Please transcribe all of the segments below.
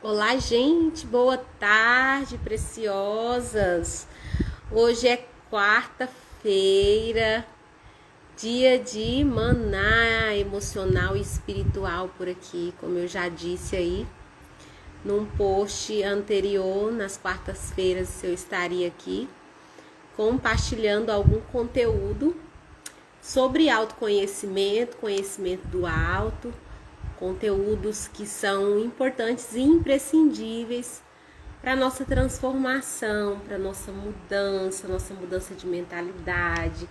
Olá, gente, boa tarde, preciosas. Hoje é quarta-feira, dia de maná emocional e espiritual por aqui, como eu já disse aí num post anterior. Nas quartas-feiras eu estaria aqui compartilhando algum conteúdo sobre autoconhecimento, conhecimento do alto, conteúdos que são importantes e imprescindíveis para a nossa transformação, para a nossa mudança de mentalidade,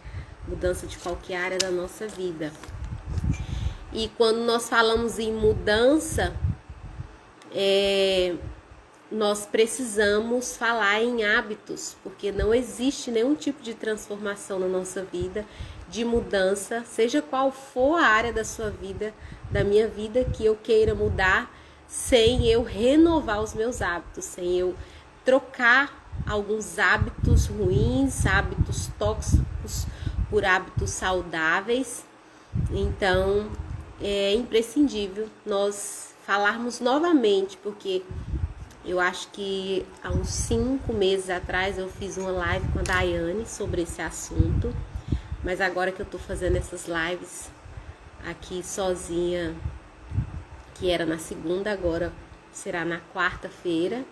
mudança de qualquer área da nossa vida. E quando nós falamos em mudança, nós precisamos falar em hábitos, porque não existe nenhum tipo de transformação na nossa vida, de mudança, seja qual for a área da sua vida, da minha vida, que eu queira mudar, sem eu renovar os meus hábitos, sem eu trocar alguns hábitos ruins, hábitos tóxicos, por hábitos saudáveis. Então, é imprescindível nós falarmos novamente, porque eu acho que há uns 5 meses atrás eu fiz uma live com a Daiane sobre esse assunto, mas agora que eu tô fazendo essas lives aqui sozinha, que era na segunda, agora será na quarta-feira,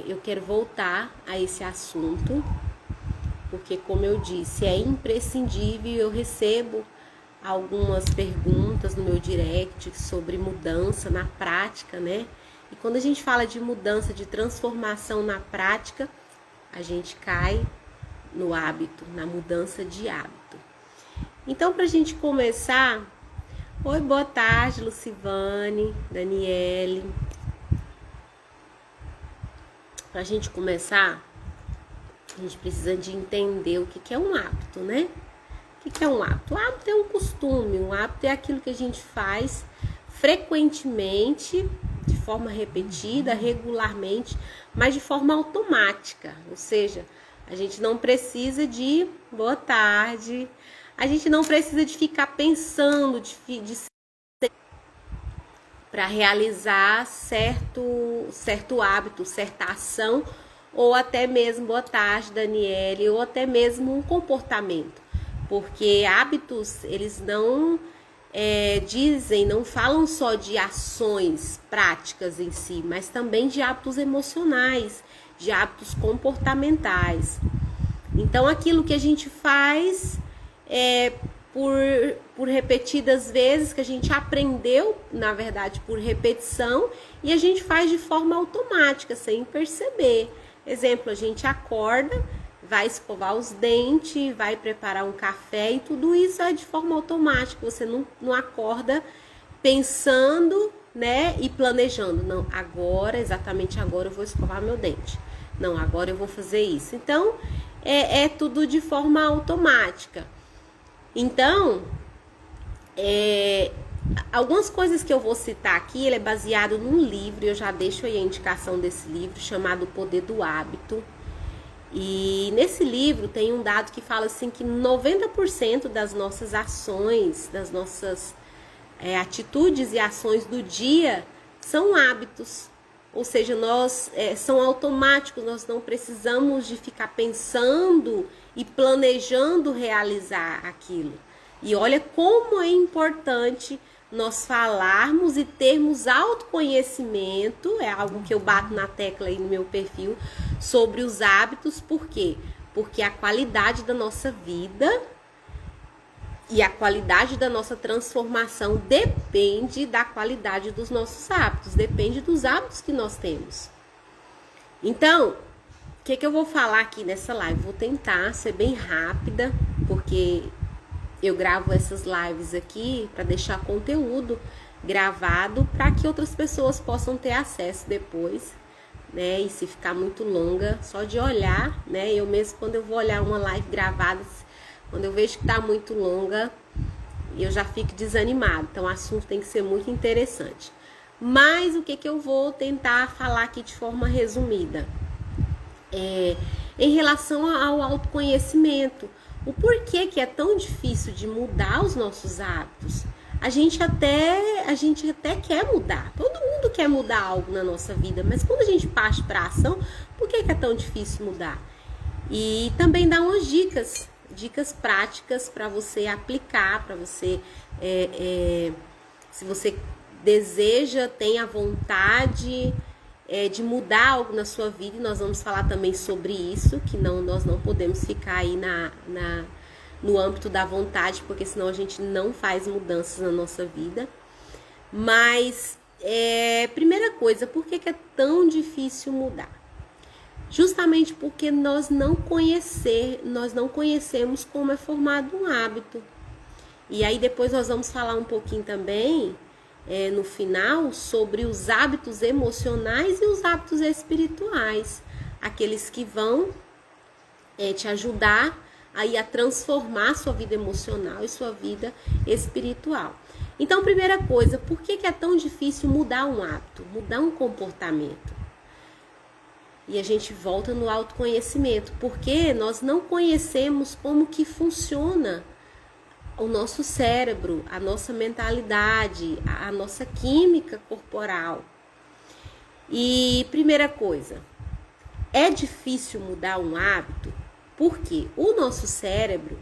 eu quero voltar a esse assunto, porque, como eu disse, é imprescindível. Eu recebo algumas perguntas no meu direct sobre mudança na prática, né? E quando a gente fala de mudança, de transformação na prática, a gente cai no hábito, na mudança de hábito. Então, para a gente começar, oi, boa tarde, Lucivane, Daniele. Para a gente começar, a gente precisa de entender o que é um hábito, né? O que é um hábito? O hábito é um costume, um hábito é aquilo que a gente faz frequentemente, de forma repetida, regularmente, mas de forma automática. Ou seja, a gente não precisa de... Boa tarde. A gente não precisa de ficar pensando para realizar certo hábito, certa ação, ou até mesmo, boa tarde, Daniele, ou até mesmo um comportamento. Porque hábitos, eles não não falam só de ações práticas em si, mas também de hábitos emocionais, de hábitos comportamentais. Então, aquilo que a gente faz por repetidas vezes, que a gente aprendeu, na verdade, por repetição, e a gente faz de forma automática, sem perceber. Exemplo, a gente acorda, vai escovar os dentes, vai preparar um café, e tudo isso é de forma automática. Você não acorda pensando, né, e planejando. Não, exatamente agora eu vou escovar meu dente. Não, agora eu vou fazer isso. Então, é tudo de forma automática. Então, algumas coisas que eu vou citar aqui, ele é baseado num livro, eu já deixo aí a indicação desse livro, chamado O Poder do Hábito. E nesse livro tem um dado que fala assim que 90% das nossas ações, das nossas atitudes e ações do dia são hábitos. Ou seja, são automáticos, nós não precisamos de ficar pensando e planejando realizar aquilo. E olha como é importante nós falarmos e termos autoconhecimento, é algo que eu bato na tecla aí no meu perfil, sobre os hábitos. Por quê? Porque a qualidade da nossa vida e a qualidade da nossa transformação depende da qualidade dos nossos hábitos, depende dos hábitos que nós temos. Então, o que eu vou falar aqui nessa live? Vou tentar ser bem rápida, porque eu gravo essas lives aqui para deixar conteúdo gravado para que outras pessoas possam ter acesso depois, né? E se ficar muito longa, só de olhar, né? Eu mesmo, quando eu vou olhar uma live gravada, quando eu vejo que tá muito longa, eu já fico desanimada. Então, o assunto tem que ser muito interessante. Mas o que eu vou tentar falar aqui de forma resumida? Em relação ao autoconhecimento. O porquê que é tão difícil de mudar os nossos hábitos? A gente até quer mudar. Todo mundo quer mudar algo na nossa vida, mas quando a gente parte para a ação, por que é tão difícil mudar? E também dá umas dicas práticas para você aplicar, para você, se você deseja, tem a vontade de mudar algo na sua vida, e nós vamos falar também sobre isso, que nós não podemos ficar aí no âmbito da vontade, porque senão a gente não faz mudanças na nossa vida. Mas, primeira coisa, por que é tão difícil mudar? Justamente porque nós não conhecemos como é formado um hábito. E aí depois nós vamos falar um pouquinho também, no final, sobre os hábitos emocionais e os hábitos espirituais. Aqueles que vão te ajudar aí a transformar sua vida emocional e sua vida espiritual. Então, primeira coisa, por que é tão difícil mudar um hábito, mudar um comportamento? E a gente volta no autoconhecimento, porque nós não conhecemos como que funciona o nosso cérebro, a nossa mentalidade, a nossa química corporal. E primeira coisa, é difícil mudar um hábito porque o nosso cérebro,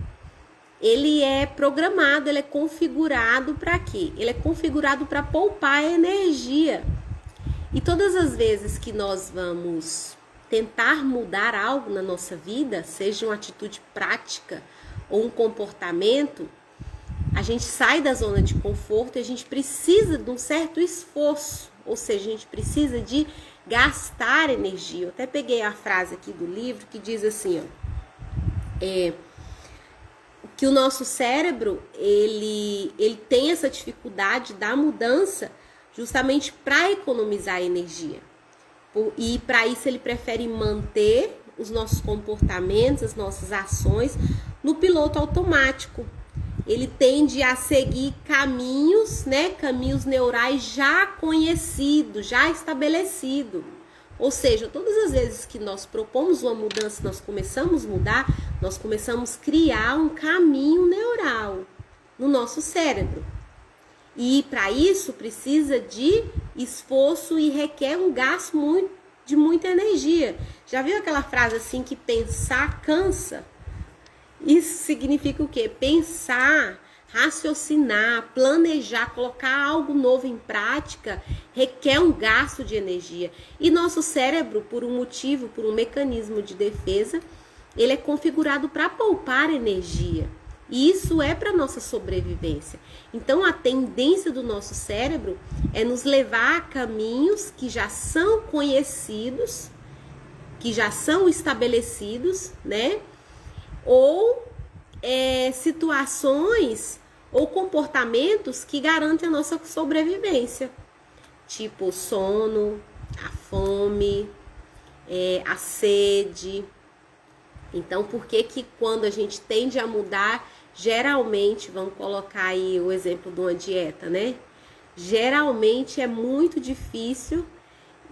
ele é programado, ele é configurado para quê? Ele é configurado para poupar energia. E todas as vezes que nós vamos tentar mudar algo na nossa vida, seja uma atitude prática ou um comportamento, a gente sai da zona de conforto e a gente precisa de um certo esforço, ou seja, a gente precisa de gastar energia. Eu até peguei a frase aqui do livro que diz assim, que o nosso cérebro, ele tem essa dificuldade da mudança justamente para economizar energia. E para isso ele prefere manter os nossos comportamentos, as nossas ações no piloto automático. Ele tende a seguir caminhos, caminhos neurais já conhecidos, já estabelecidos. Ou seja, todas as vezes que nós propomos uma mudança, nós começamos a mudar, nós começamos a criar um caminho neural no nosso cérebro. E para isso precisa de esforço e requer um gasto de muita energia. Já viu aquela frase assim que pensar cansa? Isso significa o quê? Pensar, raciocinar, planejar, colocar algo novo em prática requer um gasto de energia. E nosso cérebro, por um motivo, por um mecanismo de defesa, ele é configurado para poupar energia. E isso é para nossa sobrevivência. Então, a tendência do nosso cérebro é nos levar a caminhos que já são conhecidos, que já são estabelecidos, ou situações ou comportamentos que garantem a nossa sobrevivência. Tipo o sono, a fome, a sede. Então, por que quando a gente tende a mudar, geralmente, vamos colocar aí o exemplo de uma dieta, Geralmente é muito difícil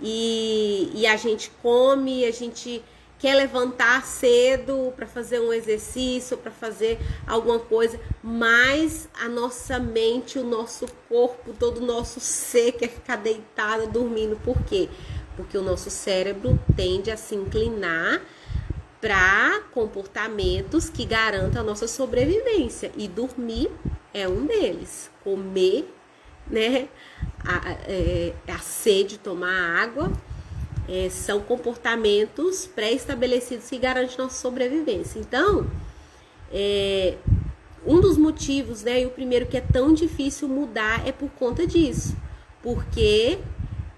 e a gente come, a gente quer levantar cedo para fazer um exercício, para fazer alguma coisa, mas a nossa mente, o nosso corpo, todo o nosso ser quer ficar deitado, dormindo. Por quê? Porque o nosso cérebro tende a se inclinar para comportamentos que garantam a nossa sobrevivência. E dormir é um deles. Comer, a sede, tomar água, são comportamentos pré-estabelecidos que garantem nossa sobrevivência. Então, um dos motivos, e o primeiro que é tão difícil mudar é por conta disso. Porque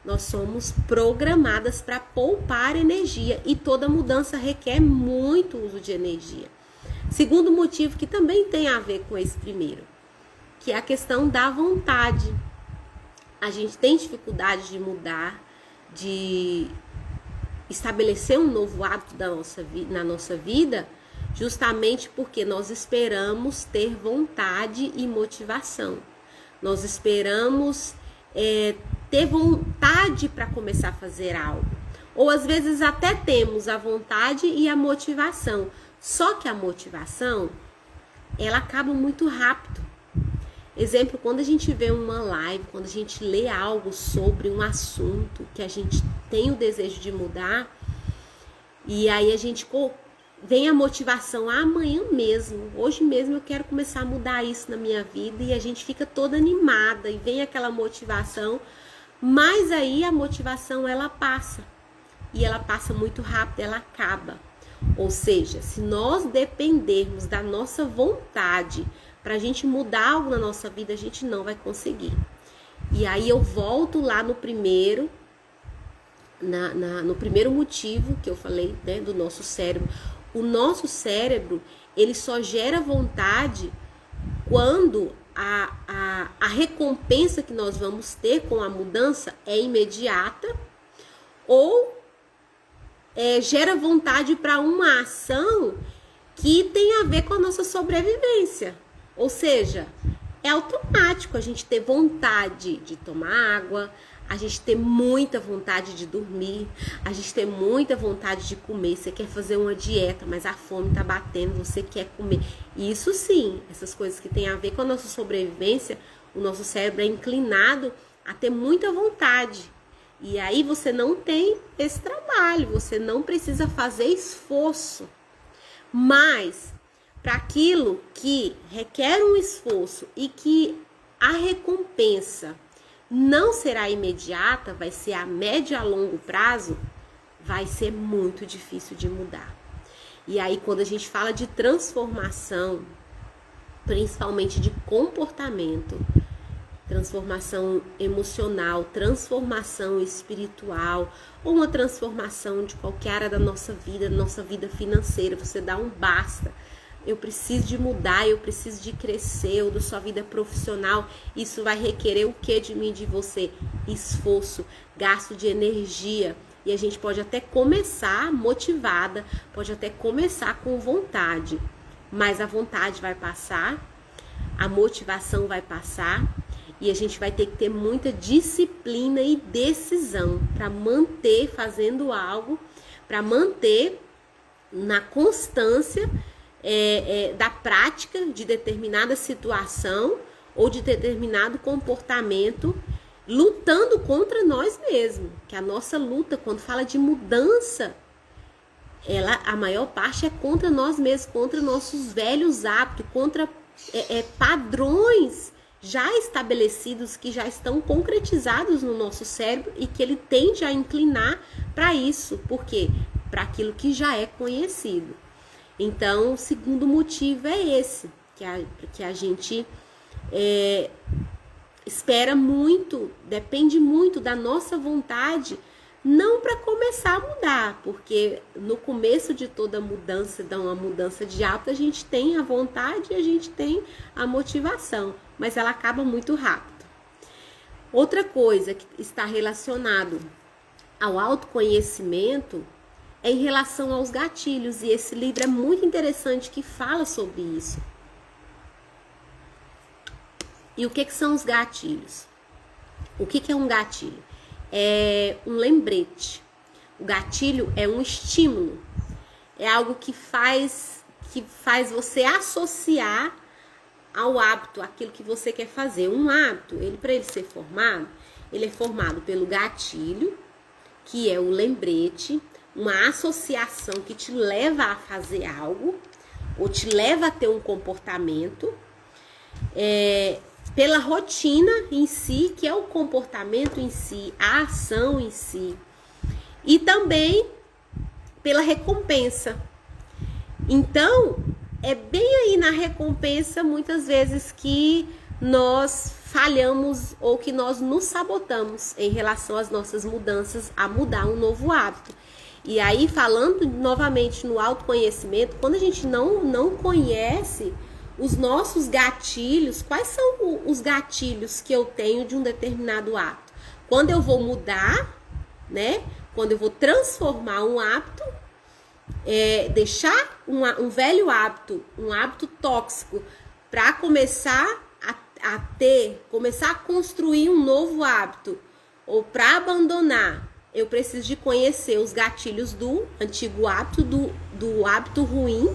nós somos programadas para poupar energia e toda mudança requer muito uso de energia. Segundo motivo, que também tem a ver com esse primeiro, que é a questão da vontade. A gente tem dificuldade de mudar, de estabelecer um novo hábito na nossa vida, justamente porque nós esperamos ter vontade e motivação. Nós esperamos ter vontade para começar a fazer algo. Ou às vezes até temos a vontade e a motivação. Só que a motivação, ela acaba muito rápido. Exemplo, quando a gente vê uma live, quando a gente lê algo sobre um assunto que a gente tem o desejo de mudar, e aí a gente vem a motivação, amanhã mesmo, hoje mesmo eu quero começar a mudar isso na minha vida, e a gente fica toda animada, e vem aquela motivação, mas aí a motivação ela passa, e ela passa muito rápido, ela acaba. Ou seja, se nós dependermos da nossa vontade para a gente mudar algo na nossa vida, a gente não vai conseguir. E aí eu volto lá no primeiro, no primeiro motivo que eu falei, né, do nosso cérebro. O nosso cérebro, ele só gera vontade quando a recompensa que nós vamos ter com a mudança é imediata, ou gera vontade para uma ação que tem a ver com a nossa sobrevivência. Ou seja, é automático a gente ter vontade de tomar água, a gente ter muita vontade de dormir, a gente ter muita vontade de comer. Você quer fazer uma dieta, mas a fome tá batendo, você quer comer. Isso sim, essas coisas que tem a ver com a nossa sobrevivência, o nosso cérebro é inclinado a ter muita vontade. E aí você não tem esse trabalho, você não precisa fazer esforço. Mas para aquilo que requer um esforço e que a recompensa não será imediata, vai ser a médio a longo prazo, vai ser muito difícil de mudar. E aí quando a gente fala de transformação, principalmente de comportamento, transformação emocional, transformação espiritual, ou uma transformação de qualquer área da nossa vida financeira, você dá um basta. Eu preciso de mudar, eu preciso de crescer, ou da sua vida profissional, isso vai requerer o que de mim, de você? Esforço, gasto de energia. E a gente pode até começar motivada, pode até começar com vontade, mas a vontade vai passar, a motivação vai passar, e a gente vai ter que ter muita disciplina e decisão para manter fazendo algo, para manter na constância da prática de determinada situação ou de determinado comportamento, lutando contra nós mesmos. Que a nossa luta, quando fala de mudança, a maior parte é contra nós mesmos, contra nossos velhos hábitos, contra padrões já estabelecidos, que já estão concretizados no nosso cérebro e que ele tende a inclinar para isso. Por quê? Para aquilo que já é conhecido. Então, o segundo motivo é esse, que a gente espera muito, depende muito da nossa vontade, não para começar a mudar, porque no começo de toda mudança, uma mudança de hábito, a gente tem a vontade e a gente tem a motivação, mas ela acaba muito rápido. Outra coisa que está relacionado ao autoconhecimento é em relação aos gatilhos, e esse livro é muito interessante que fala sobre isso. E o que são os gatilhos? O que é um gatilho? É um lembrete. O gatilho é um estímulo, é algo que faz você associar ao hábito, aquilo que você quer fazer. Um hábito, para ele ser formado, ele é formado pelo gatilho, que é o lembrete, uma associação que te leva a fazer algo, ou te leva a ter um comportamento, pela rotina em si, que é o comportamento em si, a ação em si, e também pela recompensa. Então, é bem aí na recompensa, muitas vezes, que nós falhamos ou que nós nos sabotamos em relação às nossas mudanças, a mudar um novo hábito. E aí, falando novamente no autoconhecimento, quando a gente não conhece os nossos gatilhos, quais são os gatilhos que eu tenho de um determinado hábito? Quando eu vou mudar, né? Quando eu vou transformar um hábito, deixar um velho hábito, um hábito tóxico, para começar começar a construir um novo hábito, ou para abandonar, eu preciso de conhecer os gatilhos do antigo hábito, do hábito ruim,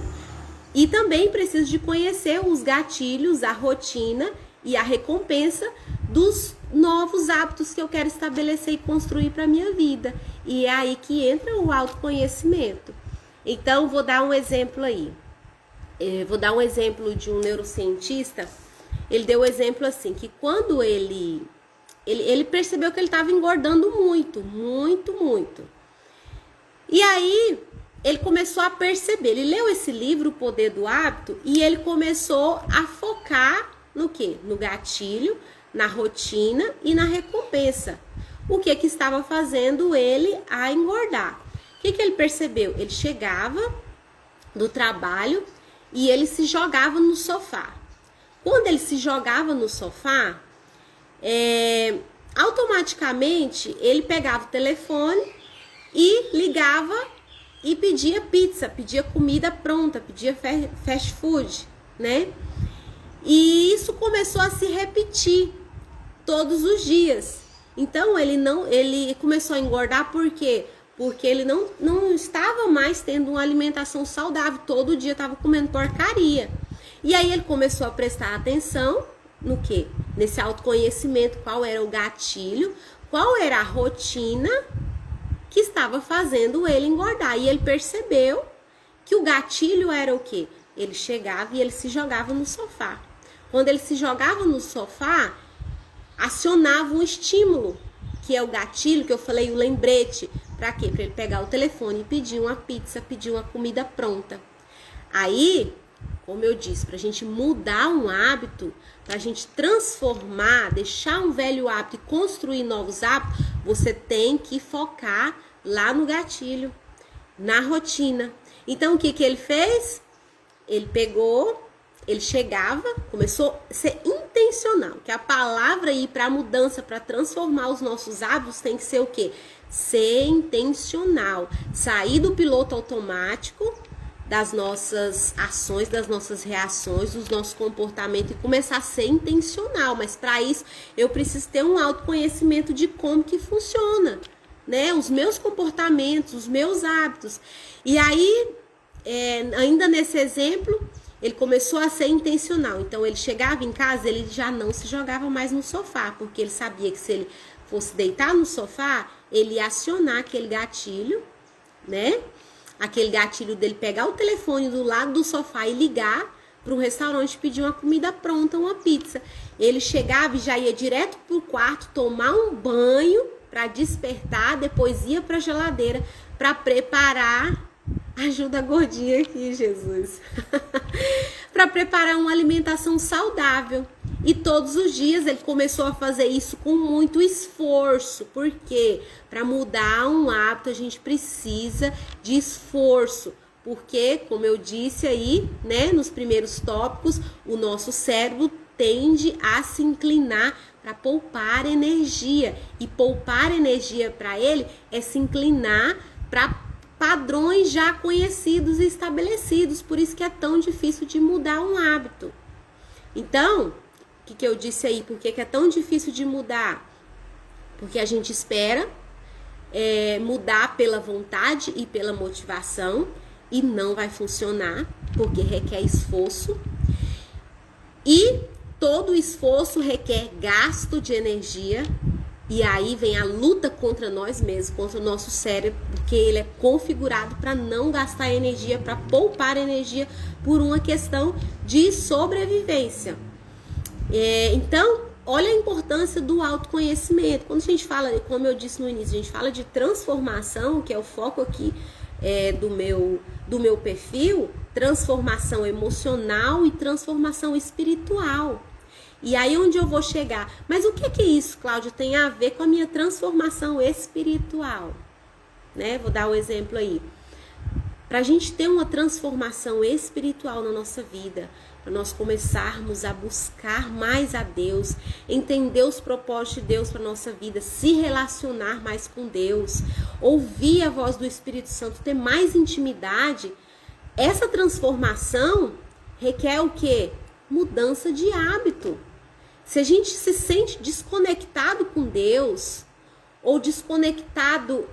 e também preciso de conhecer os gatilhos, a rotina e a recompensa dos novos hábitos que eu quero estabelecer e construir para a minha vida. E é aí que entra o autoconhecimento. Então, vou dar um exemplo aí. Vou dar um exemplo de um neurocientista. Ele deu o exemplo assim, que quando ele percebeu que ele estava engordando muito. E aí, ele começou a perceber. Ele leu esse livro, O Poder do Hábito, e ele começou a focar no quê? No gatilho, na rotina e na recompensa. O que estava fazendo ele a engordar? O que ele percebeu? Ele chegava do trabalho e ele se jogava no sofá. Quando ele se jogava no sofá, automaticamente ele pegava o telefone e ligava e pedia pizza, pedia comida pronta, pedia fast food, né? E isso começou a se repetir todos os dias. Então ele começou a engordar por quê? Porque ele não estava mais tendo uma alimentação saudável, todo dia estava comendo porcaria. E aí ele começou a prestar atenção no quê? Nesse autoconhecimento, qual era o gatilho, qual era a rotina que estava fazendo ele engordar. E ele percebeu que o gatilho era o quê? Ele chegava e ele se jogava no sofá. Quando ele se jogava no sofá, acionava um estímulo, que é o gatilho, que eu falei, o lembrete. Para quê? Para ele pegar o telefone e pedir uma pizza, pedir uma comida pronta. Aí, como eu disse, para a gente mudar um hábito, para a gente transformar, deixar um velho hábito e construir novos hábitos, você tem que focar lá no gatilho, na rotina. Então, o que ele fez? Ele pegou, ele chegava, começou a ser intencional, que a palavra aí para a mudança, para transformar os nossos hábitos tem que ser o quê? Ser intencional, sair do piloto automático, das nossas ações, das nossas reações, dos nossos comportamentos e começar a ser intencional. Mas para isso eu preciso ter um autoconhecimento de como que funciona, né? Os meus comportamentos, os meus hábitos. E aí, ainda nesse exemplo, ele começou a ser intencional. Então ele chegava em casa, ele já não se jogava mais no sofá, porque ele sabia que se ele fosse deitar no sofá, ele ia acionar aquele gatilho, né? Aquele gatilho dele pegar o telefone do lado do sofá e ligar para um restaurante pedir uma comida pronta, uma pizza. Ele chegava e já ia direto pro quarto tomar um banho para despertar, depois ia para a geladeira para preparar. Ajuda a gordinha aqui, Jesus. Para preparar uma alimentação saudável. E todos os dias ele começou a fazer isso com muito esforço. Por quê? Para mudar um hábito a gente precisa de esforço. Porque, como eu disse aí, né, nos primeiros tópicos, o nosso cérebro tende a se inclinar para poupar energia. E poupar energia para ele é se inclinar para padrões já conhecidos e estabelecidos. Por isso que é tão difícil de mudar um hábito. Então, o que eu disse aí? Por que é tão difícil de mudar? Porque a gente espera mudar pela vontade e pela motivação e não vai funcionar, porque requer esforço. E todo esforço requer gasto de energia. E aí vem a luta contra nós mesmos, contra o nosso cérebro, porque ele é configurado para não gastar energia, para poupar energia por uma questão de sobrevivência. Então, olha a importância do autoconhecimento. Quando a gente fala, como eu disse no início, a gente fala de transformação, que é o foco aqui do meu perfil, transformação emocional e transformação espiritual. E aí onde eu vou chegar? Mas o que isso, Cláudia, tem a ver com a minha transformação espiritual? Né? Vou dar um exemplo aí. Para a gente ter uma transformação espiritual na nossa vida, para nós começarmos a buscar mais a Deus, entender os propósitos de Deus para a nossa vida, se relacionar mais com Deus, ouvir a voz do Espírito Santo, ter mais intimidade, essa transformação requer o quê? Mudança de hábito. Se a gente se sente desconectado com Deus, ou desconectado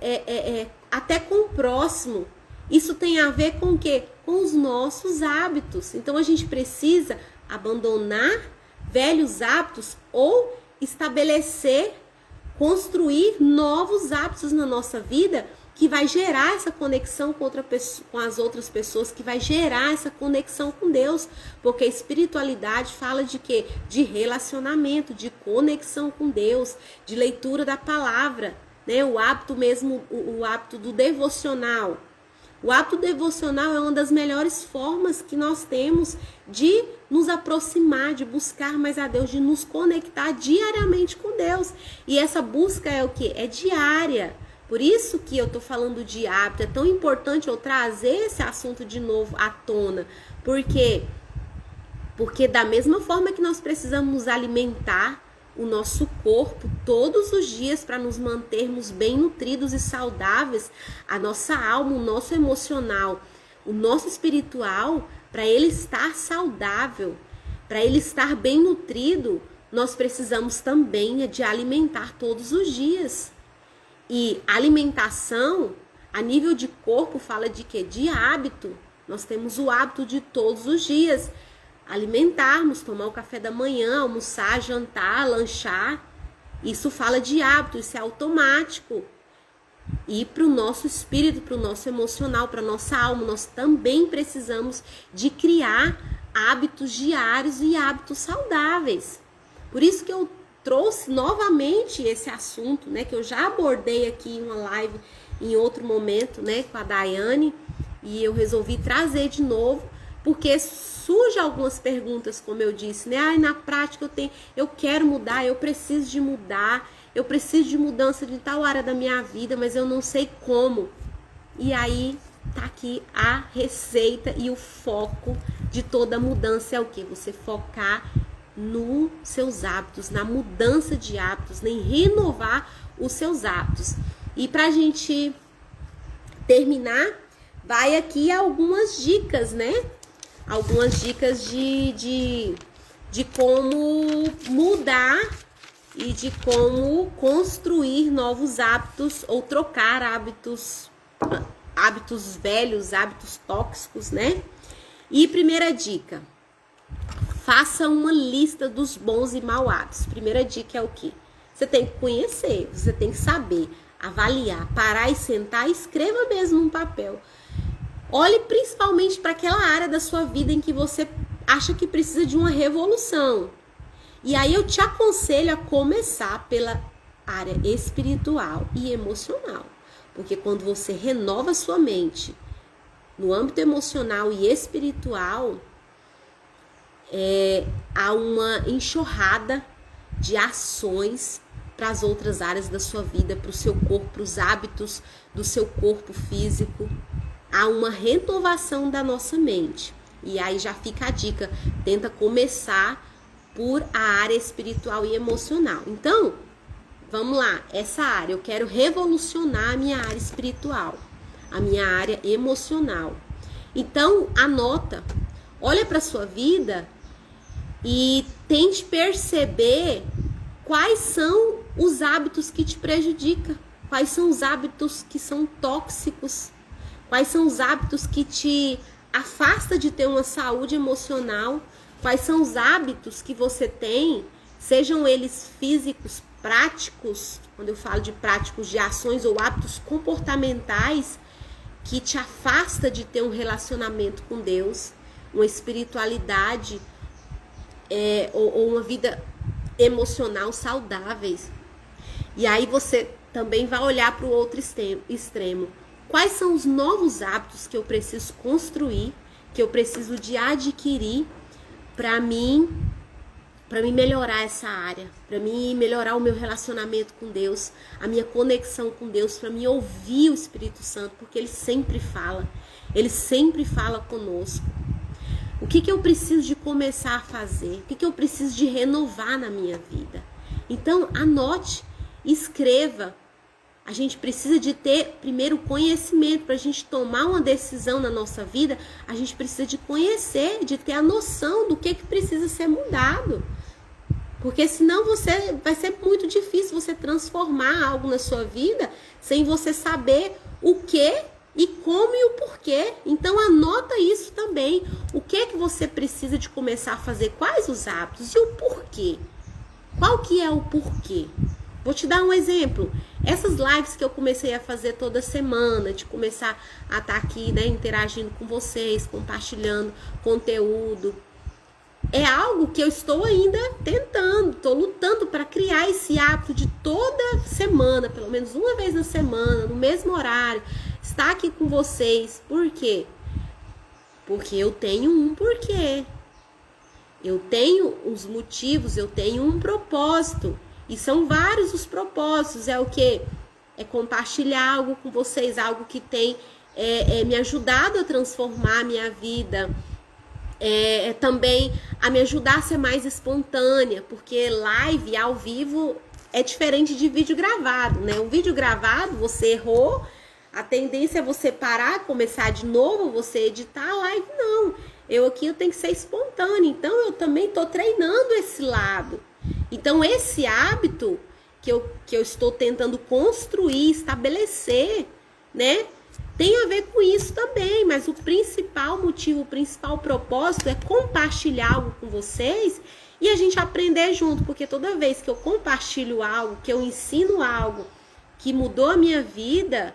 até com o próximo, isso tem a ver com o quê? Com os nossos hábitos. Então a gente precisa abandonar velhos hábitos ou estabelecer, construir novos hábitos na nossa vida que vai gerar essa conexão com as outras pessoas, que vai gerar essa conexão com Deus, porque a espiritualidade fala de quê? De relacionamento, de conexão com Deus, de leitura da palavra, né? O hábito mesmo, o hábito do devocional. O hábito devocional é uma das melhores formas que nós temos de nos aproximar, de buscar mais a Deus, de nos conectar diariamente com Deus. E essa busca é o quê? É diária. Por isso que eu tô falando de hábito, é tão importante eu trazer esse assunto de novo à tona. Por quê? Porque da mesma forma que nós precisamos nos alimentar o nosso corpo todos os dias para nos mantermos bem nutridos e saudáveis, a nossa alma, o nosso emocional, o nosso espiritual, para ele estar saudável, para ele estar bem nutrido, nós precisamos também de alimentar todos os dias. E alimentação, a nível de corpo, fala de quê? De hábito. Nós temos o hábito de todos os dias alimentarmos, tomar o café da manhã, almoçar, jantar, lanchar. Isso fala de hábito, isso é automático. E para o nosso espírito, para o nosso emocional, para a nossa alma, nós também precisamos de criar hábitos diários e hábitos saudáveis. Por isso que eu trouxe novamente esse assunto, né, que eu já abordei aqui em uma live em outro momento, né, com a Daiane, e eu resolvi trazer de novo, porque surgem algumas perguntas, como eu disse, né, na prática eu quero mudar, eu preciso de mudar, eu preciso de mudança de tal área da minha vida, mas eu não sei como. E aí tá aqui a receita e o foco de toda mudança é o quê? Você focar nos seus hábitos, na mudança de hábitos, em renovar os seus hábitos. E pra gente terminar, vai aqui algumas dicas, né? Algumas dicas de como mudar e de como construir novos hábitos ou trocar hábitos velhos, hábitos tóxicos, né? E primeira dica: faça uma lista dos bons e maus hábitos. Primeira dica é o quê? Você tem que conhecer, você tem que saber, avaliar, parar e sentar e escreva mesmo num papel. Olhe principalmente para aquela área da sua vida em que você acha que precisa de uma revolução. E aí eu te aconselho a começar pela área espiritual e emocional. Porque quando você renova a sua mente no âmbito emocional e espiritual, há uma enxurrada de ações para as outras áreas da sua vida, para o seu corpo, para os hábitos do seu corpo físico. Há uma renovação da nossa mente. E aí já fica a dica, tenta começar por a área espiritual e emocional. Então, vamos lá, essa área, eu quero revolucionar a minha área espiritual, a minha área emocional. Então, anota, olha para a sua vida e tente perceber quais são os hábitos que te prejudicam, quais são os hábitos que são tóxicos, quais são os hábitos que te afasta de ter uma saúde emocional, quais são os hábitos que você tem, sejam eles físicos, práticos, quando eu falo de práticos de ações ou hábitos comportamentais, que te afasta de ter um relacionamento com Deus, uma espiritualidade ou uma vida emocional saudáveis. E aí você também vai olhar para o outro extremo. Quais são os novos hábitos que eu preciso construir, que eu preciso de adquirir para mim melhorar essa área, para mim melhorar o meu relacionamento com Deus, a minha conexão com Deus, para mim ouvir o Espírito Santo, porque Ele sempre fala conosco. O que eu preciso de começar a fazer? O que eu preciso de renovar na minha vida? Então, anote, escreva. A gente precisa de ter, primeiro, conhecimento. Para a gente tomar uma decisão na nossa vida, a gente precisa de conhecer, de ter a noção do que precisa ser mudado. Porque senão vai ser muito difícil você transformar algo na sua vida sem você saber o que e como e o porquê. Então anota isso também. O que é que você precisa de começar a fazer? Quais os hábitos e o porquê? Qual que é o porquê? Vou te dar um exemplo. Essas lives que eu comecei a fazer toda semana, de começar a estar aqui, né, interagindo com vocês, compartilhando conteúdo, é algo que eu estou ainda tentando, estou lutando para criar esse hábito de toda semana, pelo menos uma vez na semana, no mesmo horário, estar aqui com vocês. Por quê? Porque eu tenho um porquê. Eu tenho uns motivos, eu tenho um propósito. E são vários os propósitos. É o quê? É compartilhar algo com vocês, algo que tem me ajudado a transformar a minha vida. Também a me ajudar a ser mais espontânea, porque live ao vivo é diferente de vídeo gravado, né? Um vídeo gravado, você errou, a tendência é você parar, começar de novo, você editar a live. Não, eu tenho que ser espontânea, então eu também estou treinando esse lado. Então esse hábito que eu estou tentando construir, estabelecer, né? Tem a ver com isso também, mas o principal motivo, o principal propósito é compartilhar algo com vocês e a gente aprender junto, porque toda vez que eu compartilho algo, que eu ensino algo que mudou a minha vida,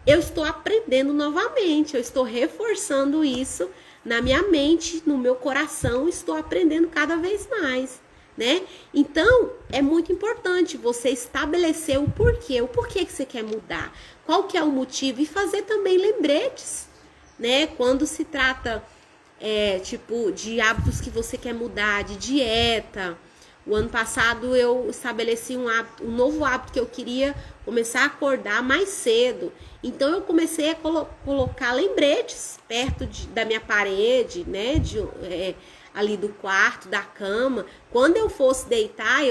eu estou aprendendo novamente, eu estou reforçando isso na minha mente, no meu coração, estou aprendendo cada vez mais, né? Então, é muito importante você estabelecer o porquê que você quer mudar, qual que é o motivo, e fazer também lembretes, né? Quando se trata, de hábitos que você quer mudar, de dieta. O ano passado eu estabeleci um novo hábito que eu queria começar a acordar mais cedo. Então eu comecei a colocar lembretes perto da minha parede, né? Ali do quarto, da cama. Quando eu fosse deitar,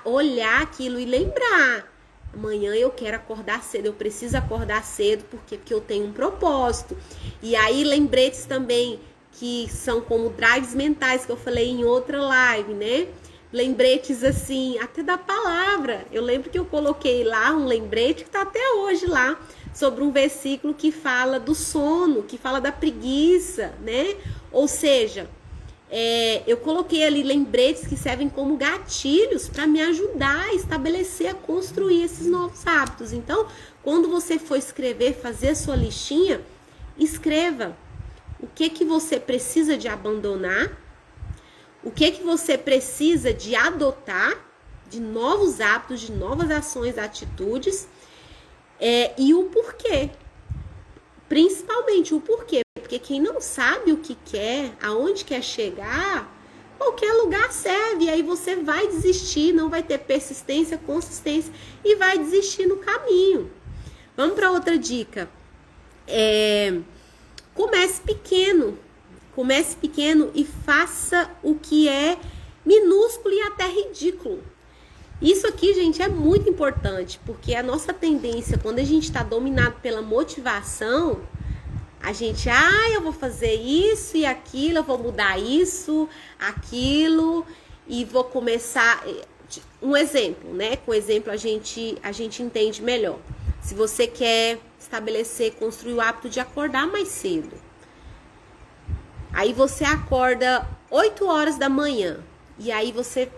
olhar aquilo e lembrar. Amanhã eu quero acordar cedo, eu preciso acordar cedo, porque eu tenho um propósito. E aí lembretes também que são como drives mentais, que eu falei em outra live, né? Lembretes assim, até da palavra. Eu lembro que eu coloquei lá um lembrete que tá até hoje lá, sobre um versículo que fala do sono, que fala da preguiça, né? Ou seja, eu coloquei ali lembretes que servem como gatilhos para me ajudar a estabelecer, a construir esses novos hábitos. Então, quando você for escrever, fazer a sua listinha, escreva o que você precisa de abandonar, o que você precisa de adotar, de novos hábitos, de novas ações, atitudes, e o porquê. Principalmente o porquê. Porque quem não sabe o que quer, aonde quer chegar, qualquer lugar serve. E aí você vai desistir, não vai ter persistência, consistência e vai desistir no caminho. Vamos para outra dica. Comece pequeno. Comece pequeno e faça o que é minúsculo e até ridículo. Isso aqui, gente, é muito importante, porque a nossa tendência, quando a gente está dominado pela motivação, a gente, eu vou fazer isso e aquilo, eu vou mudar isso, aquilo, e vou começar. Um exemplo, né? Com exemplo a gente entende melhor. Se você quer estabelecer, construir o hábito de acordar mais cedo, aí você acorda 8 horas da manhã, e aí você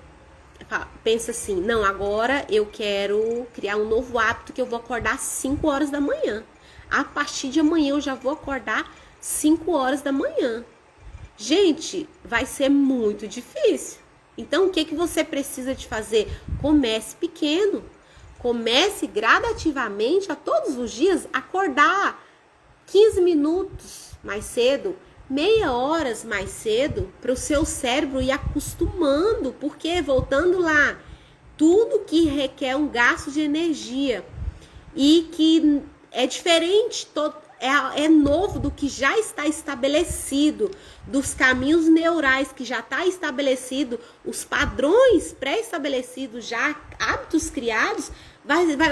pensa assim, não, agora eu quero criar um novo hábito que eu vou acordar 5 horas da manhã. A partir de amanhã eu já vou acordar 5 horas da manhã. Gente, vai ser muito difícil. Então, o que você precisa de fazer? Comece pequeno. Comece gradativamente a todos os dias acordar 15 minutos mais cedo, meia hora mais cedo, para o seu cérebro ir acostumando. Porque, voltando lá, tudo que requer um gasto de energia e que é diferente, é novo do que já está estabelecido, dos caminhos neurais que já está estabelecido, os padrões pré-estabelecidos, já hábitos criados,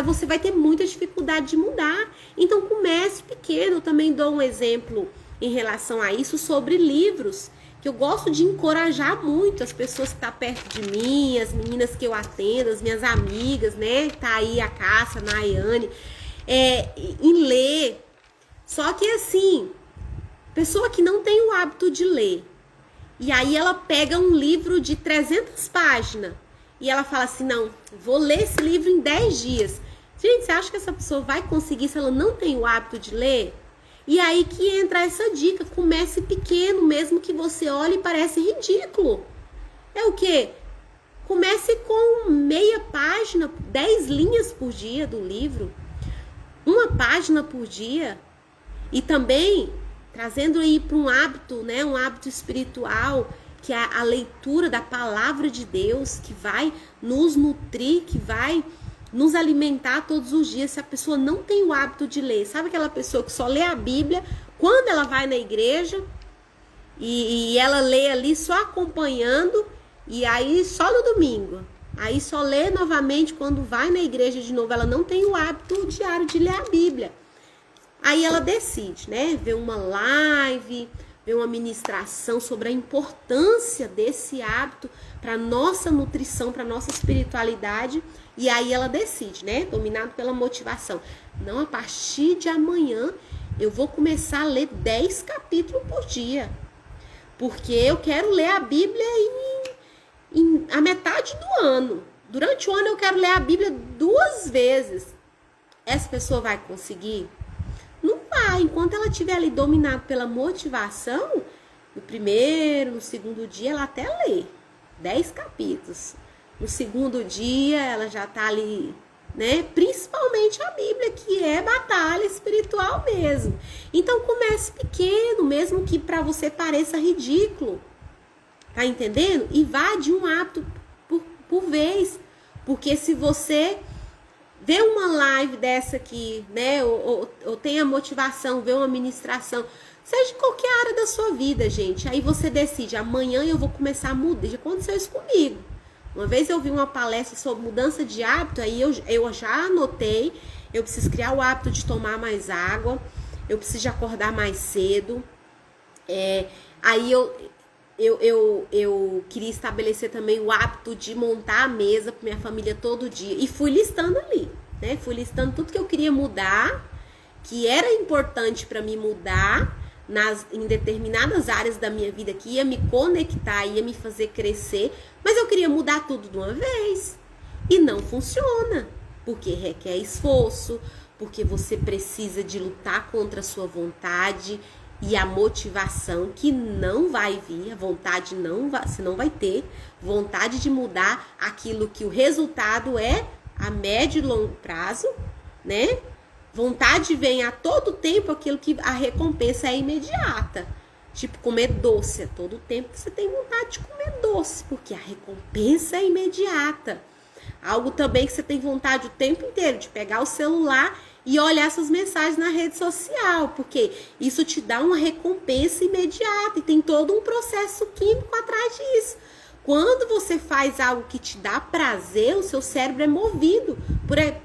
você vai ter muita dificuldade de mudar. Então comece pequeno. Eu também dou um exemplo em relação a isso sobre livros, que eu gosto de encorajar muito as pessoas que estão perto de mim, as meninas que eu atendo, as minhas amigas, né? Tá aí a Cássia, a Nayane, em ler. Só que assim, pessoa que não tem o hábito de ler, e aí ela pega um livro de 300 páginas e ela fala assim, não, vou ler esse livro em 10 dias. Gente, você acha que essa pessoa vai conseguir se ela não tem o hábito de ler? E aí que entra essa dica, comece pequeno, mesmo que você olhe e parece ridículo. É o quê? Comece com meia página, 10 linhas por dia do livro, uma página por dia, e também trazendo aí para um hábito, né, um hábito espiritual, que é a leitura da palavra de Deus, que vai nos nutrir, que vai nos alimentar todos os dias. Se a pessoa não tem o hábito de ler, sabe aquela pessoa que só lê a Bíblia quando ela vai na igreja e ela lê ali só acompanhando, e aí só no domingo, aí só lê novamente quando vai na igreja de novo, ela não tem o hábito diário de ler a Bíblia. Aí ela decide, né, ver uma live, ver uma ministração sobre a importância desse hábito para nossa nutrição, para nossa espiritualidade, e aí ela decide, né, dominado pela motivação. Não, a partir de amanhã eu vou começar a ler 10 capítulos por dia, porque eu quero ler a Bíblia a metade do ano. Durante o ano eu quero ler a Bíblia 2 vezes. Essa pessoa vai conseguir? Não vai. Enquanto ela estiver ali dominada pela motivação, no primeiro, no segundo dia, ela até lê 10 capítulos. No segundo dia, ela já está ali, né? Principalmente a Bíblia, que é batalha espiritual mesmo. Então, comece pequeno, mesmo que para você pareça ridículo. Tá entendendo? E vá de um hábito por vez. Porque se você vê uma live dessa aqui, né, ou tem a motivação, vê uma ministração, seja em qualquer área da sua vida, gente, aí você decide, amanhã eu vou começar a mudar. Já aconteceu isso comigo. Uma vez eu vi uma palestra sobre mudança de hábito, aí eu já anotei, eu preciso criar o hábito de tomar mais água, eu preciso de acordar mais cedo, aí eu queria estabelecer também o hábito de montar a mesa para minha família todo dia. E fui listando ali, né? Fui listando tudo que eu queria mudar, que era importante para mim mudar em determinadas áreas da minha vida, que ia me conectar, ia me fazer crescer. Mas eu queria mudar tudo de uma vez. E não funciona, porque requer esforço, porque você precisa de lutar contra a sua vontade e a motivação, que não vai vir, a vontade você não vai ter vontade de mudar aquilo que o resultado é a médio e longo prazo, né? Vontade vem a todo tempo, aquilo que a recompensa é imediata. Tipo, comer doce, a todo tempo você tem vontade de comer doce, porque a recompensa é imediata. Algo também que você tem vontade o tempo inteiro de pegar o celular e olhar suas mensagens na rede social, porque isso te dá uma recompensa imediata e tem todo um processo químico atrás disso. Quando você faz algo que te dá prazer, o seu cérebro é movido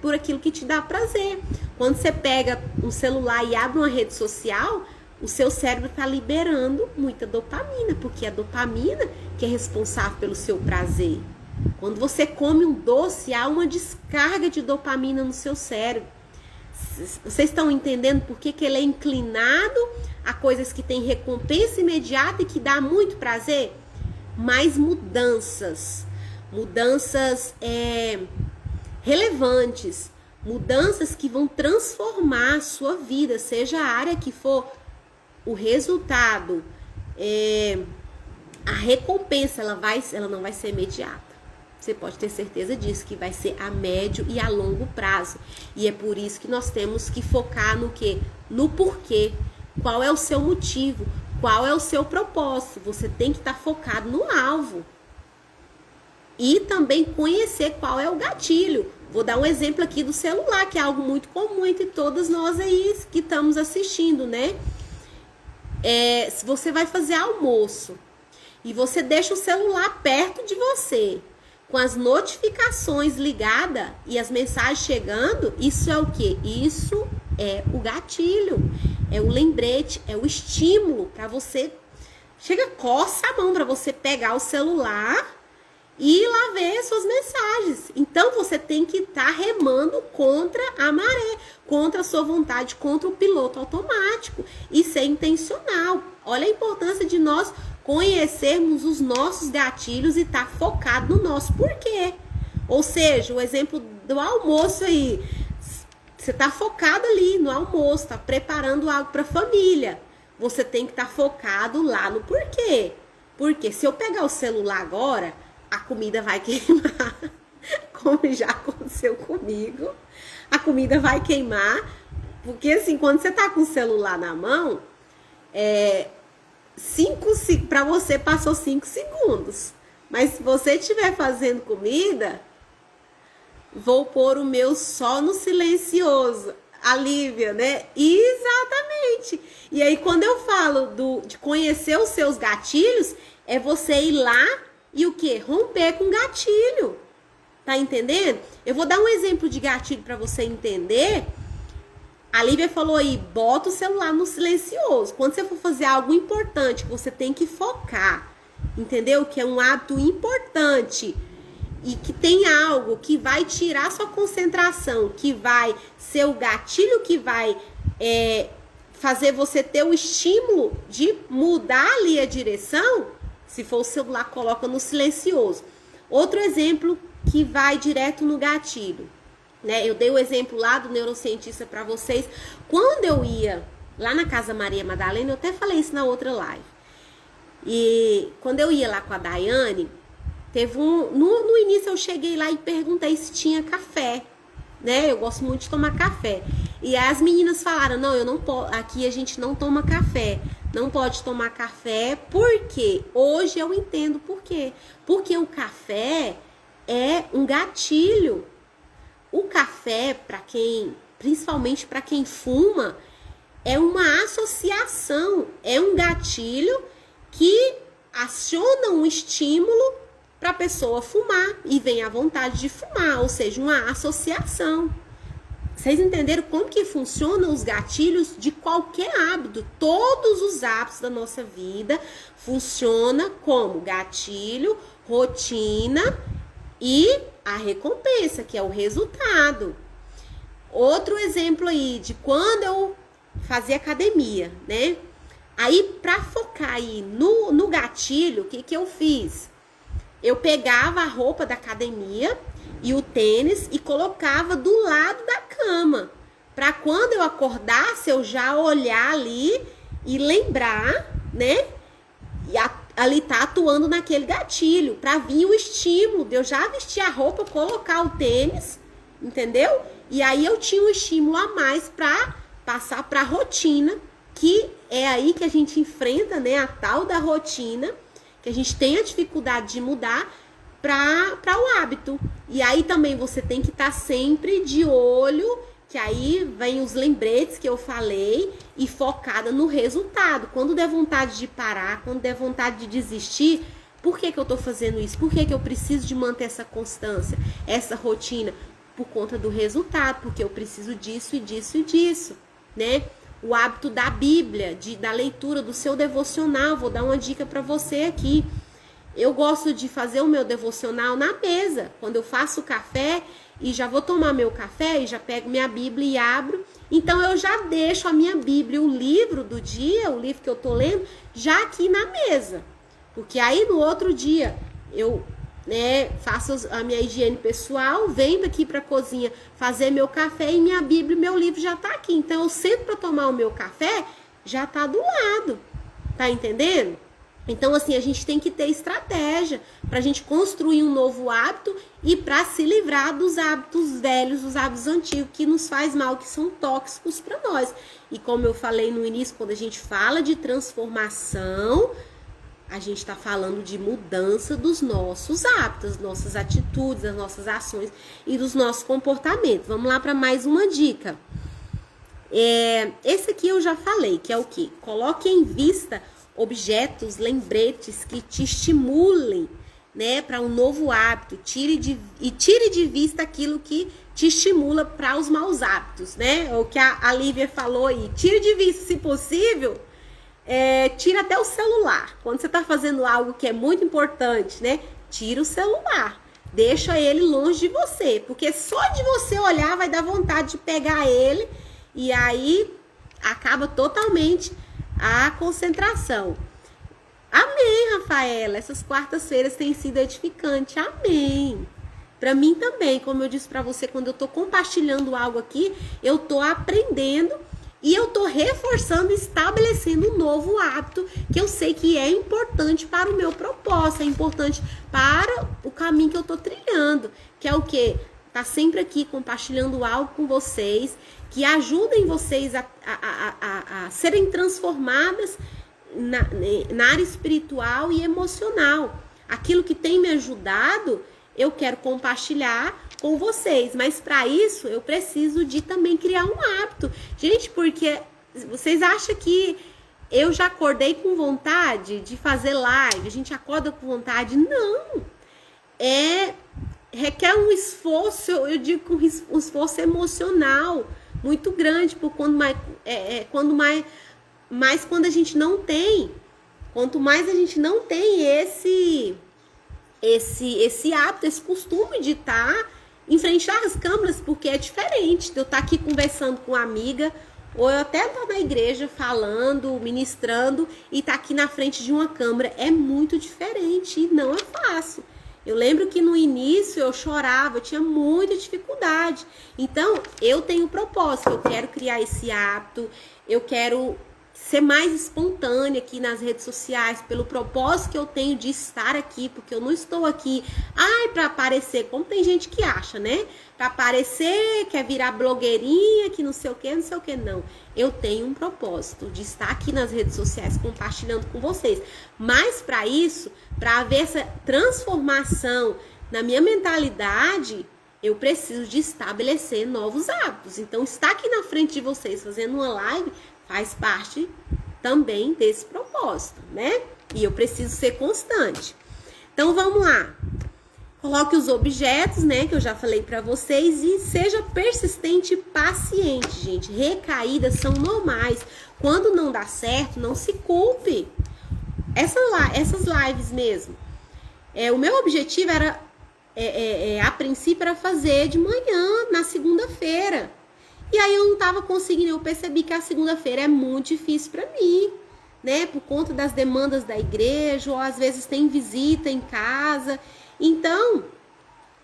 por aquilo que te dá prazer. Quando você pega um celular e abre uma rede social, o seu cérebro está liberando muita dopamina, porque é a dopamina que é responsável pelo seu prazer. Quando você come um doce, há uma descarga de dopamina no seu cérebro. Vocês estão entendendo por que ele é inclinado a coisas que têm recompensa imediata e que dá muito prazer? Mas mudanças relevantes, mudanças que vão transformar a sua vida, seja a área que for, o resultado, a recompensa, ela não vai ser imediata. Você pode ter certeza disso, que vai ser a médio e a longo prazo. E é por isso que nós temos que focar no quê? No porquê. Qual é o seu motivo? Qual é o seu propósito? Você tem que estar focado no alvo. E também conhecer qual é o gatilho. Vou dar um exemplo aqui do celular, que é algo muito comum entre todas nós aí que estamos assistindo, né? Se você vai fazer almoço e você deixa o celular perto de você, com as notificações ligadas e as mensagens chegando, isso é o quê? Isso é o gatilho, é o lembrete, é o estímulo para você. Chega, coça a mão para você pegar o celular e ir lá ver suas mensagens. Então você tem que estar remando contra a maré, contra a sua vontade, contra o piloto automático e ser intencional. Olha a importância de nós conhecermos os nossos gatilhos e estar focado no nosso porquê. Ou seja, o exemplo do almoço aí, você está focado ali no almoço, está preparando algo para a família. Você tem que estar focado lá no porquê. Porque se eu pegar o celular agora, a comida vai queimar, como já aconteceu comigo. A comida vai queimar, porque assim, quando você tá com o celular na mão, para você passou 5 segundos. Mas se você estiver fazendo comida, vou pôr o meu só no silencioso. A Lívia, né? Exatamente. E aí, quando eu falo de conhecer os seus gatilhos, é você ir lá e o quê? Romper com gatilho. Tá entendendo? Eu vou dar um exemplo de gatilho para você entender. A Lívia falou aí, bota o celular no silencioso. Quando você for fazer algo importante, você tem que focar. Entendeu? Que é um hábito importante. E que tem algo que vai tirar sua concentração, que vai ser o gatilho que vai fazer você ter o estímulo de mudar ali a direção. Se for o celular, coloca no silencioso. Outro exemplo que vai direto no gatilho, né? Eu dei o exemplo lá do neurocientista para vocês. Quando eu ia lá na Casa Maria Madalena, eu até falei isso na outra live. E quando eu ia lá com a Daiane, teve no início eu cheguei lá e perguntei se tinha café, né? Eu gosto muito de tomar café. E aí as meninas falaram, não, eu não posso, aqui a gente não toma café. Não pode tomar café, por quê? Hoje eu entendo por quê. Porque o café é um gatilho. O café, principalmente para quem fuma, é uma associação, é um gatilho que aciona um estímulo para a pessoa fumar e vem a vontade de fumar, ou seja, uma associação. Vocês entenderam como que funcionam os gatilhos de qualquer hábito? Todos os hábitos da nossa vida funcionam como gatilho, rotina e a recompensa, que é o resultado. Outro exemplo aí de quando eu fazia academia, né? Aí, para focar aí no gatilho, o que eu fiz? Eu pegava a roupa da academia e o tênis e colocava do lado da cama, para quando eu acordasse eu já olhar ali e lembrar, né? E ali tá atuando naquele gatilho, para vir o estímulo de eu já vestir a roupa, colocar o tênis, entendeu? E aí eu tinha um estímulo a mais para passar para a rotina, que é aí que a gente enfrenta, né, a tal da rotina, que a gente tem a dificuldade de mudar para o hábito. E aí também você tem que estar sempre de olho, que aí vem os lembretes que eu falei, e focada no resultado. Quando der vontade de parar, quando der vontade de desistir, por que eu estou fazendo isso? Por que eu preciso de manter essa constância, essa rotina? Por conta do resultado, porque eu preciso disso e disso e disso, né? O hábito da Bíblia, da leitura do seu devocional. Vou dar uma dica para você aqui. Eu gosto de fazer o meu devocional na mesa. Quando eu faço o café e já vou tomar meu café e já pego minha Bíblia e abro. Então eu já deixo a minha Bíblia, o livro do dia, o livro que eu tô lendo, já aqui na mesa. Porque aí no outro dia eu faço a minha higiene pessoal, venho aqui para a cozinha fazer meu café e minha Bíblia e meu livro já tá aqui. Então eu sento para tomar o meu café, já tá do lado. Tá entendendo? Então assim, a gente tem que ter estratégia para a gente construir um novo hábito e para se livrar dos hábitos velhos, dos hábitos antigos que nos faz mal, que são tóxicos para nós. E como eu falei no início, quando a gente fala de transformação, a gente está falando de mudança dos nossos hábitos, das nossas atitudes, das nossas ações e dos nossos comportamentos. Vamos lá para mais uma dica. Esse aqui eu já falei, que é o quê? Coloque em vista objetos, lembretes que te estimulem, né, para um novo hábito. Tire de vista aquilo que te estimula para os maus hábitos, né? O que a Lívia falou aí. Tire de vista, se possível. Tira até o celular. Quando você está fazendo algo que é muito importante, né? tira o celular. Deixa ele longe de você, porque só de você olhar vai dar vontade de pegar ele e aí acaba totalmente a concentração. Amém, Rafaela. Essas quartas-feiras têm sido edificantes. Amém. Para mim também, como eu disse para você, quando eu tô compartilhando algo aqui, eu tô aprendendo e eu tô reforçando, estabelecendo um novo hábito que eu sei que é importante para o meu propósito, é importante para o caminho que eu tô trilhando, que é o quê? Tá sempre aqui compartilhando algo com vocês, que ajudem vocês a serem transformadas na área espiritual e emocional. Aquilo que tem me ajudado, eu quero compartilhar com vocês, mas para isso eu preciso de também criar um hábito. Gente, porque vocês acham que eu já acordei com vontade de fazer live? A gente acorda com vontade? Não. Requer um esforço, eu digo um esforço emocional muito grande, por quando a gente não tem, quanto mais a gente não tem esse hábito, esse costume de estar em frente às câmeras, porque é diferente de eu estar aqui conversando com uma amiga, ou eu até estar na igreja falando, ministrando, e estar aqui na frente de uma câmera. É muito diferente e não é fácil. Eu lembro que no início eu chorava, eu tinha muita dificuldade. Então, eu tenho um propósito, eu quero criar esse hábito, eu quero ser mais espontânea aqui nas redes sociais, pelo propósito que eu tenho de estar aqui, porque eu não estou aqui, para aparecer, como tem gente que acha, né? Para aparecer, quer virar blogueirinha, que não sei o que, não. Eu tenho um propósito de estar aqui nas redes sociais compartilhando com vocês. Mas para isso, para haver essa transformação na minha mentalidade, eu preciso de estabelecer novos hábitos. Então, estar aqui na frente de vocês fazendo uma live faz parte também desse propósito, né? E eu preciso ser constante. Então, vamos lá. Coloque os objetos, né, que eu já falei para vocês, e seja persistente e paciente, gente. Recaídas são normais. Quando não dá certo, não se culpe. Essas lives mesmo. O meu objetivo era, a princípio, era fazer de manhã, na segunda-feira. E aí eu não estava conseguindo, eu percebi que a segunda-feira é muito difícil para mim, né? Por conta das demandas da igreja, ou às vezes tem visita em casa. Então,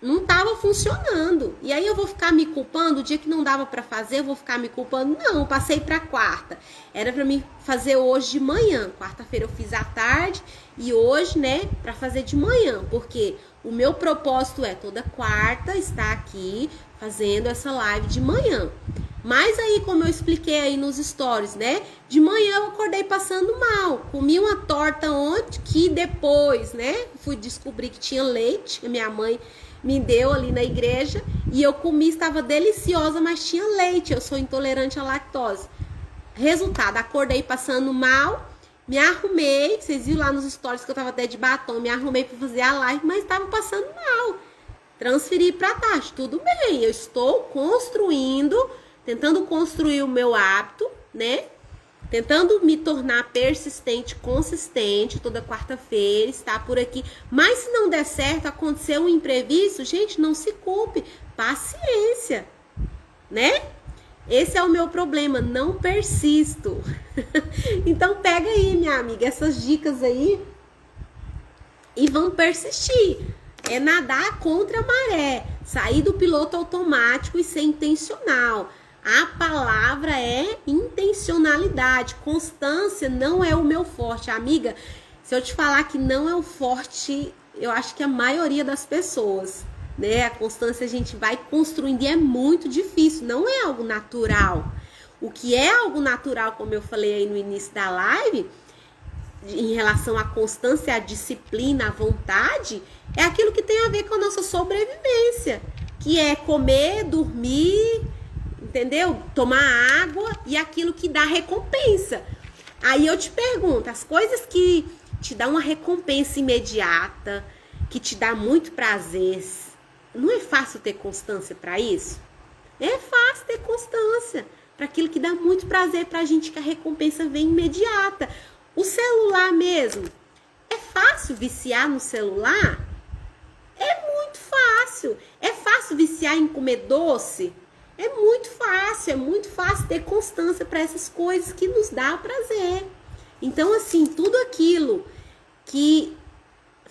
não estava funcionando. E aí eu vou ficar me culpando, o dia que não dava para fazer, eu vou ficar me culpando? Não, passei para quarta. Era para mim fazer hoje de manhã. Quarta-feira eu fiz à tarde e hoje, né, para fazer de manhã, porque o meu propósito é toda quarta estar aqui fazendo essa live de manhã. Mas aí, como eu expliquei aí nos stories, né? De manhã eu acordei passando mal. Comi uma torta ontem, que depois, né? Fui descobrir que tinha leite, que minha mãe me deu ali na igreja. E eu comi, estava deliciosa, mas tinha leite. Eu sou intolerante à lactose. Resultado, acordei passando mal. Me arrumei, vocês viram lá nos stories que eu tava até de batom. Me arrumei para fazer a live, mas estava passando mal. Transferi para tarde, tudo bem, eu estou tentando construir o meu hábito, né? Tentando me tornar persistente, consistente, toda quarta-feira, estar por aqui. Mas se não der certo, aconteceu um imprevisto, gente, não se culpe, paciência, né? Esse é o meu problema, não persisto. Então pega aí, minha amiga, essas dicas aí e vamos persistir. É nadar contra a maré, sair do piloto automático e ser intencional. A palavra é intencionalidade. Constância não é o meu forte. Amiga, se eu te falar que não é o forte, eu acho que a maioria das pessoas, né? A constância a gente vai construindo e é muito difícil, não é algo natural. O que é algo natural, como eu falei aí no início da live, em relação à constância, à disciplina, à vontade, é aquilo que tem a ver com a nossa sobrevivência, que é comer, dormir, entendeu? Tomar água e aquilo que dá recompensa. Aí eu te pergunto, as coisas que te dão uma recompensa imediata, que te dá muito prazer, não é fácil ter constância para isso? É fácil ter constância para aquilo que dá muito prazer pra gente, que a recompensa vem imediata. O celular mesmo, é fácil viciar no celular? fácil. É fácil viciar em comer doce? É muito fácil ter constância para essas coisas que nos dá prazer. Então, assim, tudo aquilo que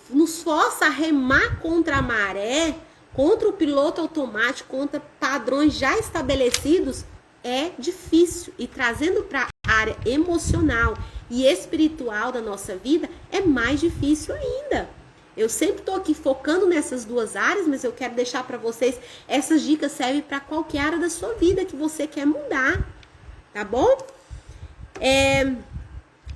nos força a remar contra a maré, contra o piloto automático, contra padrões já estabelecidos, é difícil. E trazendo para a área emocional e espiritual da nossa vida, é mais difícil ainda. Eu sempre estou aqui focando nessas duas áreas, mas eu quero deixar para vocês, essas dicas servem para qualquer área da sua vida que você quer mudar, tá bom?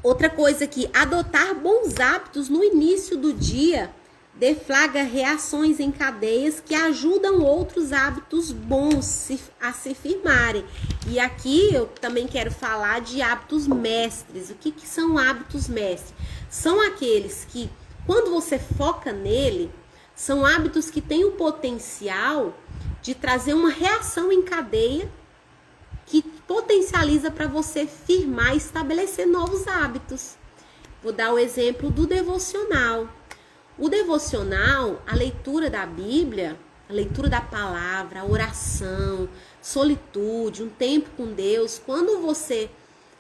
Outra coisa aqui, adotar bons hábitos no início do dia deflagra reações em cadeias que ajudam outros hábitos bons a se firmarem. E aqui eu também quero falar de hábitos mestres. O que são hábitos mestres? São aqueles que, quando você foca nele, são hábitos que têm o potencial de trazer uma reação em cadeia que potencializa para você firmar e estabelecer novos hábitos. Vou dar o exemplo do devocional. O devocional, a leitura da Bíblia, a leitura da palavra, a oração, solitude, um tempo com Deus, quando você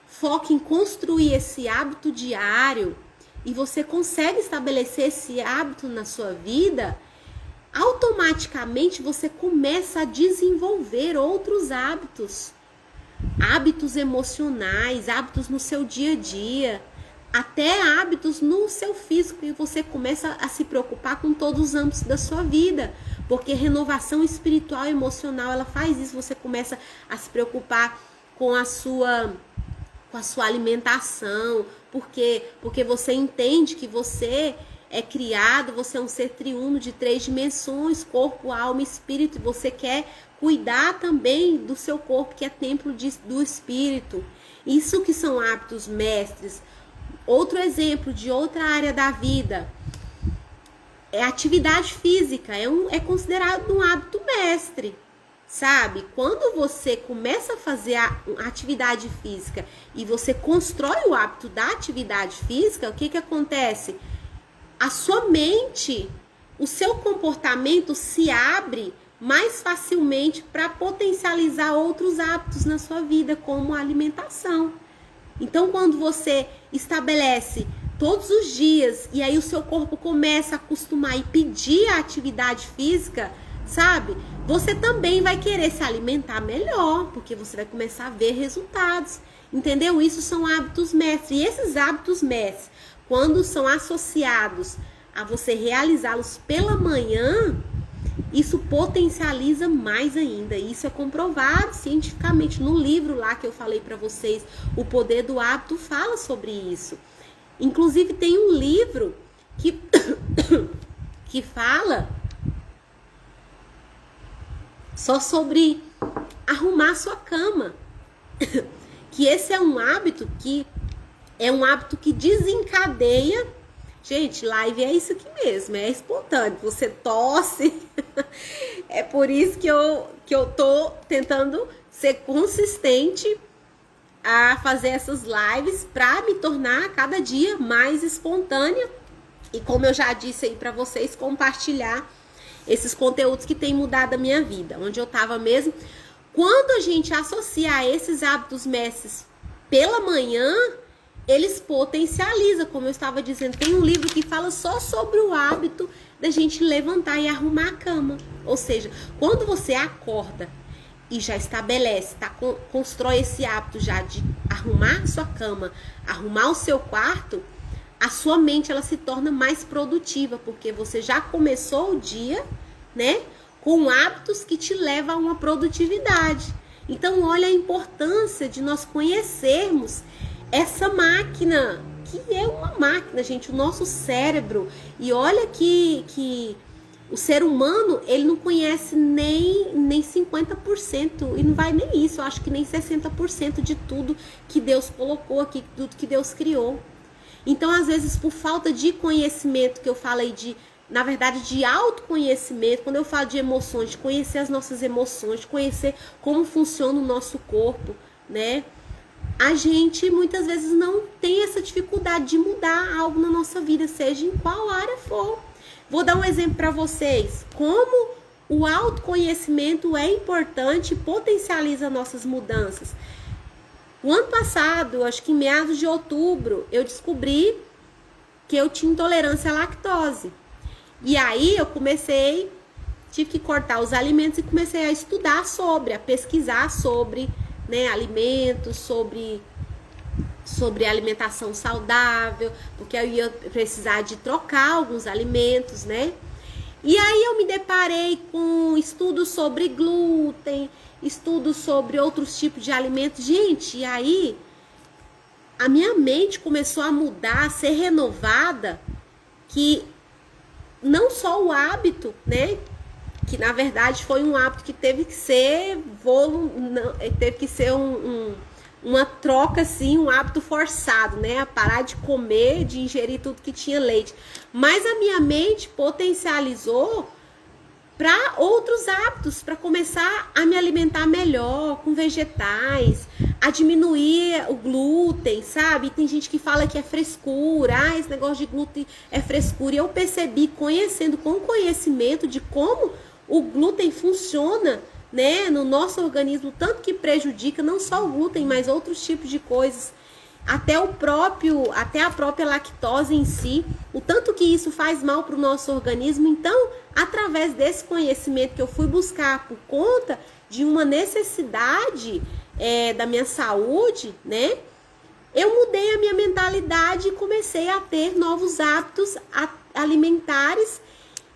foca em construir esse hábito diário e você consegue estabelecer esse hábito na sua vida, automaticamente você começa a desenvolver outros hábitos. Hábitos emocionais, hábitos no seu dia a dia, até hábitos no seu físico, e você começa a se preocupar com todos os âmbitos da sua vida, porque renovação espiritual e emocional, ela faz isso, você começa a se preocupar com a sua alimentação, porque você entende que você é criado, você é um ser triuno de 3 dimensões, corpo, alma e espírito, e você quer cuidar também do seu corpo, que é templo do espírito. Isso que são hábitos mestres. Outro exemplo de outra área da vida é atividade física, é considerado um hábito mestre, sabe? Quando você começa a fazer a atividade física e você constrói o hábito da atividade física, o que acontece? A sua mente, o seu comportamento se abre mais facilmente para potencializar outros hábitos na sua vida, como a alimentação. Então, quando você estabelece todos os dias e aí o seu corpo começa a acostumar e pedir a atividade física, sabe? Você também vai querer se alimentar melhor, porque você vai começar a ver resultados. Entendeu? Isso são hábitos mestres. E esses hábitos mestres, quando são associados a você realizá-los pela manhã, isso potencializa mais ainda. Isso é comprovado cientificamente no livro lá que eu falei para vocês, O Poder do Hábito, fala sobre isso. Inclusive tem um livro que fala só sobre arrumar sua cama. Que esse é um hábito que desencadeia. Gente, live é isso aqui mesmo, é espontâneo, você tosse. É por isso que eu tô tentando ser consistente a fazer essas lives para me tornar cada dia mais espontânea. E como eu já disse aí para vocês, compartilhar esses conteúdos que têm mudado a minha vida. Onde eu tava mesmo. Quando a gente associa esses hábitos mestres pela manhã, eles potencializam, como eu estava dizendo. Tem um livro que fala só sobre o hábito da gente levantar e arrumar a cama. Ou seja, quando você acorda e já estabelece, constrói esse hábito já de arrumar a sua cama, arrumar o seu quarto, a sua mente ela se torna mais produtiva, porque você já começou o dia, né, com hábitos que te levam a uma produtividade. Então, olha a importância de nós conhecermos essa máquina, que é uma máquina, gente, o nosso cérebro. E olha que o ser humano, ele não conhece nem 50%, e não vai nem isso, eu acho que nem 60% de tudo que Deus colocou aqui, tudo que Deus criou. Então, às vezes, por falta de conhecimento, que eu falei na verdade, de autoconhecimento, quando eu falo de emoções, de conhecer as nossas emoções, de conhecer como funciona o nosso corpo, né? A gente muitas vezes não tem essa dificuldade de mudar algo na nossa vida, seja em qual área for. Vou dar um exemplo para vocês. Como o autoconhecimento é importante e potencializa nossas mudanças. O ano passado, acho que em meados de outubro, eu descobri que eu tinha intolerância à lactose. E aí eu tive que cortar os alimentos e comecei a estudar a pesquisar sobre, né, alimentos, sobre alimentação saudável, porque eu ia precisar de trocar alguns alimentos, né? E aí eu me deparei com estudos sobre glúten, estudos sobre outros tipos de alimentos. Gente, e aí a minha mente começou a mudar, a ser renovada, que não só o hábito, né? Que na verdade foi um hábito que teve que ser uma troca, assim, um hábito forçado, né? A parar de comer, de ingerir tudo que tinha leite. Mas a minha mente potencializou para outros hábitos, para começar a me alimentar melhor, com vegetais, a diminuir o glúten, sabe? Tem gente que fala que é frescura, esse negócio de glúten é frescura. E eu percebi, com conhecimento de como o glúten funciona, né, no nosso organismo, tanto que prejudica não só o glúten, mas outros tipos de coisas, até a própria lactose em si, o tanto que isso faz mal para o nosso organismo. Então, através desse conhecimento que eu fui buscar por conta de uma necessidade da minha saúde, né, eu mudei a minha mentalidade e comecei a ter novos hábitos alimentares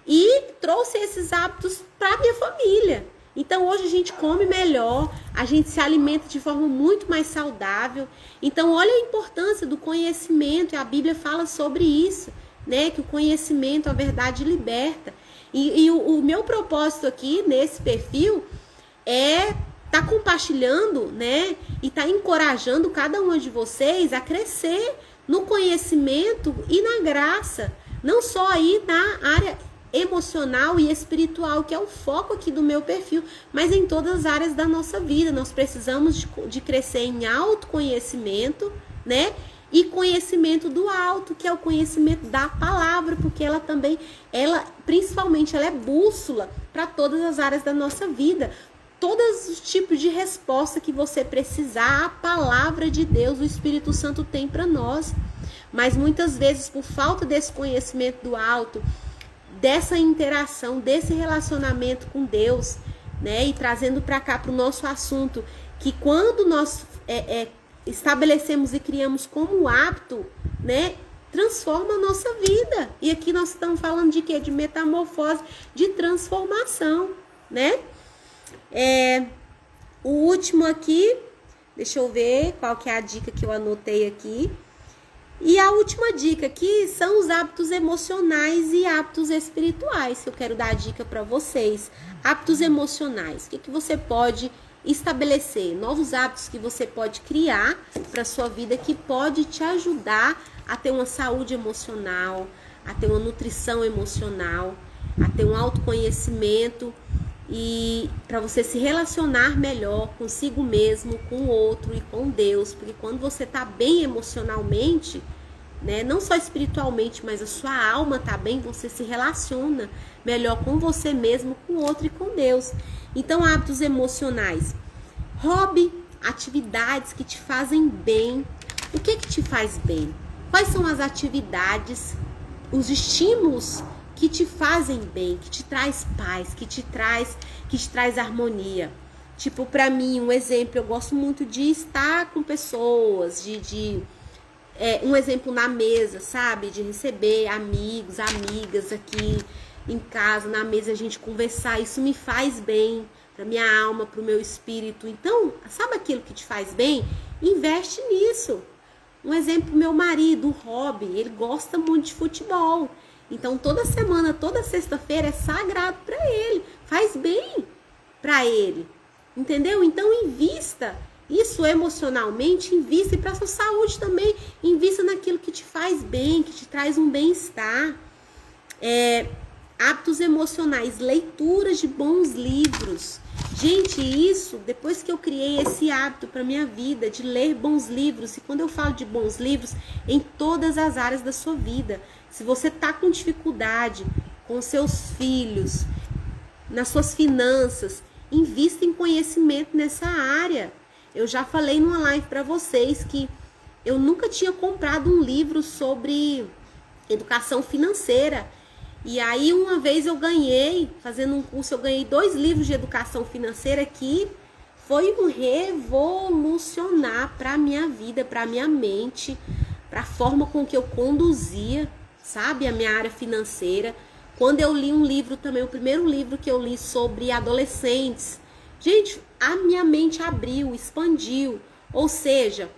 e trouxe esses hábitos para minha família. Então hoje a gente come melhor, a gente se alimenta de forma muito mais saudável. Então olha a importância do conhecimento, e a Bíblia fala sobre isso, né? Que o conhecimento, a verdade liberta. E o meu propósito aqui nesse perfil é tá compartilhando, né? E tá encorajando cada uma de vocês a crescer no conhecimento e na graça, não só aí na área emocional e espiritual, que é o foco aqui do meu perfil, mas em todas as áreas da nossa vida. Nós precisamos de crescer em autoconhecimento, né? E conhecimento do alto, que é o conhecimento da palavra, porque principalmente ela é bússola para todas as áreas da nossa vida. Todos os tipos de resposta que você precisar, a palavra de Deus, o Espírito Santo tem para nós. Mas muitas vezes, por falta desse conhecimento do alto, dessa interação, desse relacionamento com Deus, né? E trazendo para cá, para o nosso assunto, que quando nós estabelecemos e criamos como hábito, né? Transforma a nossa vida. E aqui nós estamos falando de quê? De metamorfose, de transformação, né? O último aqui, deixa eu ver qual que é a dica que eu anotei aqui. E a última dica aqui são os hábitos emocionais e hábitos espirituais, que eu quero dar a dica para vocês. Hábitos emocionais, o que você pode estabelecer? Novos hábitos que você pode criar para a sua vida, que pode te ajudar a ter uma saúde emocional, a ter uma nutrição emocional, a ter um autoconhecimento e para você se relacionar melhor consigo mesmo, com o outro e com Deus, porque quando você está bem emocionalmente, né, não só espiritualmente, mas a sua alma está bem, você se relaciona melhor com você mesmo, com o outro e com Deus. Então, hábitos emocionais. Hobby, atividades que te fazem bem. O que te faz bem? Quais são as atividades, os estímulos que te fazem bem, que te traz paz, que te traz harmonia? Tipo, para mim, um exemplo, eu gosto muito de estar com pessoas, um exemplo na mesa, sabe? De receber amigos, amigas aqui em casa, na mesa, a gente conversar. Isso me faz bem para minha alma, para o meu espírito. Então, sabe aquilo que te faz bem? Investe nisso. Um exemplo, meu marido, o hobby, ele gosta muito de futebol. Então, toda semana, toda sexta-feira é sagrado para ele. Faz bem para ele. Entendeu? Então, invista isso emocionalmente, invista, e para a sua saúde também. Invista naquilo que te faz bem, que te traz um bem-estar. Hábitos emocionais, leituras de bons livros. Gente, isso, depois que eu criei esse hábito para minha vida, de ler bons livros, e quando eu falo de bons livros, em todas as áreas da sua vida. Se você está com dificuldade com seus filhos, nas suas finanças. Invista em conhecimento nessa área. Eu já falei numa live para vocês que eu nunca tinha comprado um livro sobre educação financeira. E aí uma vez eu ganhei, fazendo um curso, eu ganhei 2 livros de educação financeira que foi um revolucionar para a minha vida, para a minha mente, para a forma com que eu conduzia, sabe, a minha área financeira. Quando eu li um livro também, o primeiro livro que eu li sobre adolescentes, gente, a minha mente abriu, expandiu. Ou seja,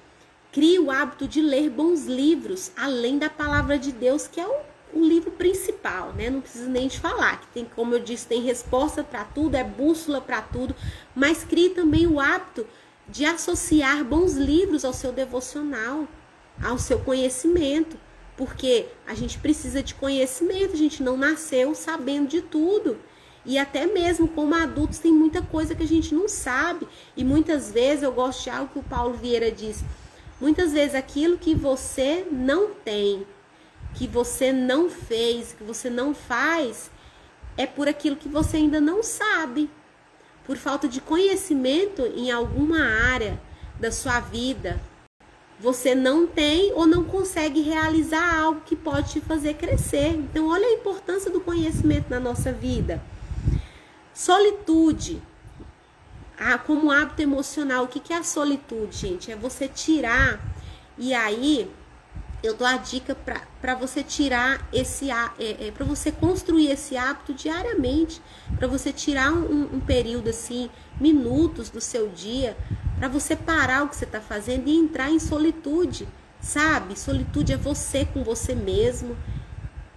crie o hábito de ler bons livros, além da palavra de Deus, que é o livro principal, né? Não preciso nem te falar, que tem, como eu disse, tem resposta para tudo, é bússola para tudo, mas crie também o hábito de associar bons livros ao seu devocional, ao seu conhecimento, porque a gente precisa de conhecimento, a gente não nasceu sabendo de tudo. E até mesmo como adultos tem muita coisa que a gente não sabe. E muitas vezes, eu gosto de algo que o Paulo Vieira diz, muitas vezes aquilo que você não tem, que você não fez, que você não faz, é por aquilo que você ainda não sabe. Por falta de conhecimento em alguma área da sua vida, você não tem ou não consegue realizar algo que pode te fazer crescer. Então, olha a importância do conhecimento na nossa vida. Solitude, como hábito emocional. O que é a solitude, gente? É você tirar, e aí eu dou a dica para você tirar para você construir esse hábito diariamente, para você tirar um período assim, minutos do seu dia, para você parar o que você está fazendo e entrar em solitude, sabe? Solitude é você com você mesmo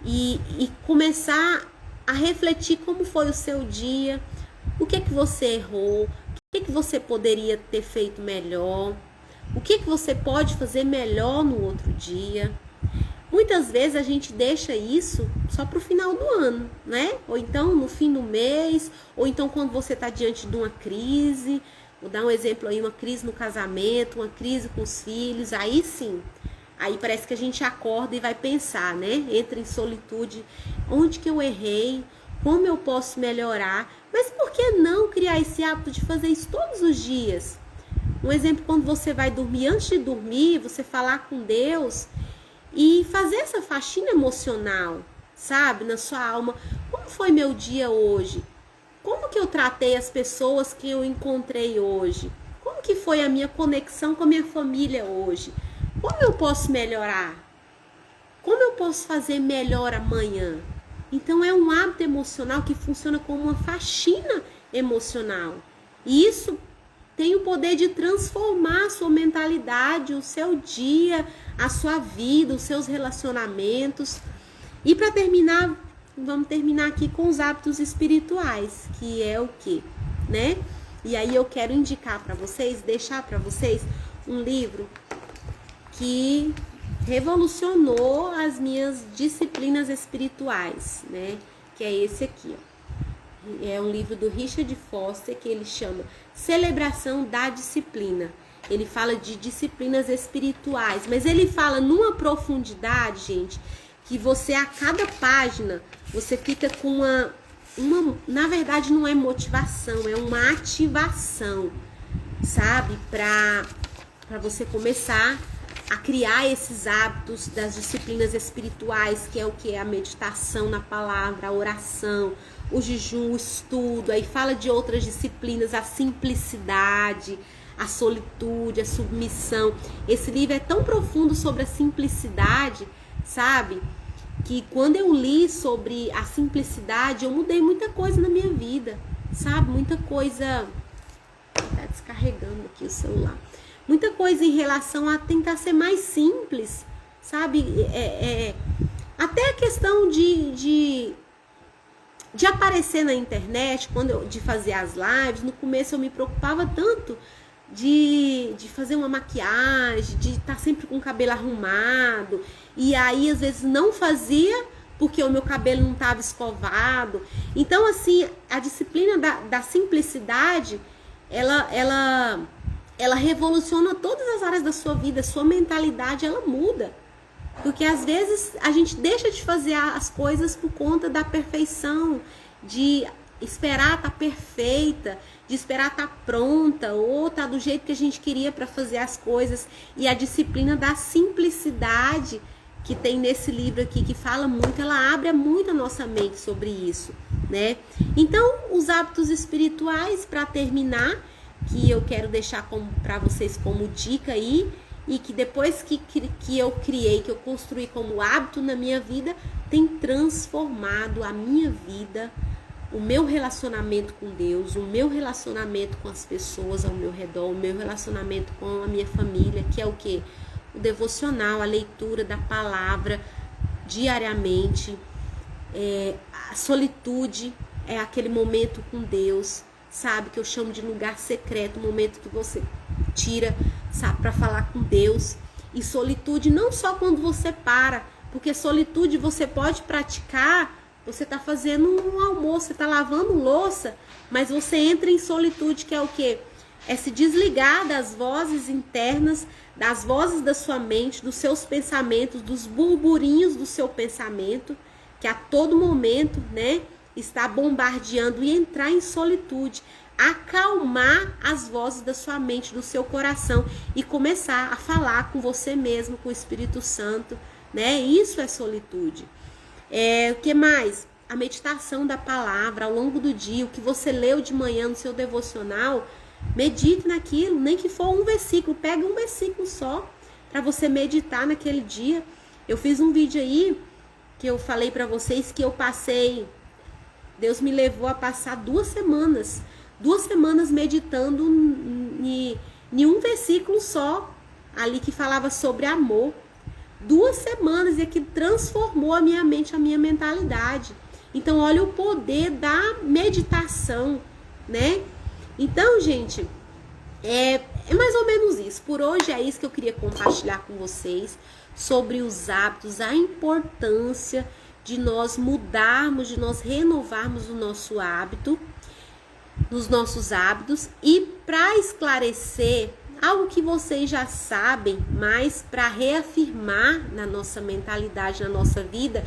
e começar a refletir como foi o seu dia, o que você errou, o que você poderia ter feito melhor, o que você pode fazer melhor no outro dia. Muitas vezes a gente deixa isso só para o final do ano, né? Ou então no fim do mês, ou então quando você está diante de uma crise. Vou dar um exemplo aí, uma crise no casamento, uma crise com os filhos, aí sim. Aí parece que a gente acorda e vai pensar, né? Entra em solitude, onde que eu errei, como eu posso melhorar. Mas por que não criar esse hábito de fazer isso todos os dias? Um exemplo, quando você vai dormir, antes de dormir, você falar com Deus e fazer essa faxina emocional, sabe? Na sua alma. Como foi meu dia hoje? Como que eu tratei as pessoas que eu encontrei hoje? Como que foi a minha conexão com a minha família hoje? Como eu posso melhorar? Como eu posso fazer melhor amanhã? Então é um hábito emocional que funciona como uma faxina emocional. E isso tem o poder de transformar a sua mentalidade, o seu dia, a sua vida, os seus relacionamentos. E para terminar, vamos terminar aqui com os hábitos espirituais, que é o quê? Né? E aí eu quero indicar para vocês, deixar para vocês um livro que revolucionou as minhas disciplinas espirituais, né? Que é esse aqui, ó. É um livro do Richard Foster que ele chama Celebração da Disciplina. Ele fala de disciplinas espirituais, mas ele fala numa profundidade, gente, que você a cada página, você fica com uma na verdade não é motivação, é uma ativação, sabe? Para você começar a criar esses hábitos das disciplinas espirituais, que é o que? A meditação na palavra, a oração, o jejum, o estudo. Aí fala de outras disciplinas, a simplicidade, a solitude, a submissão. Esse livro é tão profundo sobre a simplicidade, sabe? Que quando eu li sobre a simplicidade, eu mudei muita coisa na minha vida, sabe? Muita coisa... Tá descarregando aqui o celular. Muita coisa em relação a tentar ser mais simples, sabe? Até a questão de aparecer na internet, de fazer as lives. No começo eu me preocupava tanto de fazer uma maquiagem, de estar sempre com o cabelo arrumado. E aí, às vezes, não fazia porque o meu cabelo não estava escovado. Então, assim, a disciplina da simplicidade, ela revoluciona todas as áreas da sua vida. Sua mentalidade, ela muda. Porque às vezes a gente deixa de fazer as coisas por conta da perfeição, de esperar tá perfeita, de esperar tá pronta, ou tá do jeito que a gente queria para fazer as coisas. E a disciplina da simplicidade que tem nesse livro aqui, que fala muito, ela abre muito a nossa mente sobre isso, né? Então, os hábitos espirituais, para terminar, que eu quero deixar para vocês como dica aí, e que depois que eu criei, que eu construí como hábito na minha vida, tem transformado a minha vida, o meu relacionamento com Deus, o meu relacionamento com as pessoas ao meu redor, o meu relacionamento com a minha família, que é o quê? O devocional, a leitura da palavra diariamente, a solitude, é aquele momento com Deus, sabe, que eu chamo de lugar secreto, o momento que você tira, sabe, para falar com Deus. E solitude não só quando você para, porque solitude você pode praticar, você está fazendo um almoço, você está lavando louça, mas você entra em solitude, que é o quê? É se desligar das vozes internas, das vozes da sua mente, dos seus pensamentos, dos burburinhos do seu pensamento, que a todo momento, né, está bombardeando, e entrar em solitude, acalmar as vozes da sua mente, do seu coração, e começar a falar com você mesmo, com o Espírito Santo, né? Isso é solitude. O que mais? A meditação da palavra ao longo do dia, o que você leu de manhã no seu devocional, medite naquilo, nem que for um versículo, pega um versículo só para você meditar naquele dia. Eu fiz um vídeo aí que eu falei para vocês que eu passei, Deus me levou a passar 2 semanas meditando em um versículo só, ali que falava sobre amor. 2 semanas, e aquilo transformou a minha mente, a minha mentalidade. Então, olha o poder da meditação, né? Então, gente, é mais ou menos isso. Por hoje é isso que eu queria compartilhar com vocês, sobre os hábitos, a importância de nós mudarmos, de nós renovarmos o nosso hábito, nos nossos hábitos. E para esclarecer algo que vocês já sabem, mas para reafirmar na nossa mentalidade, na nossa vida,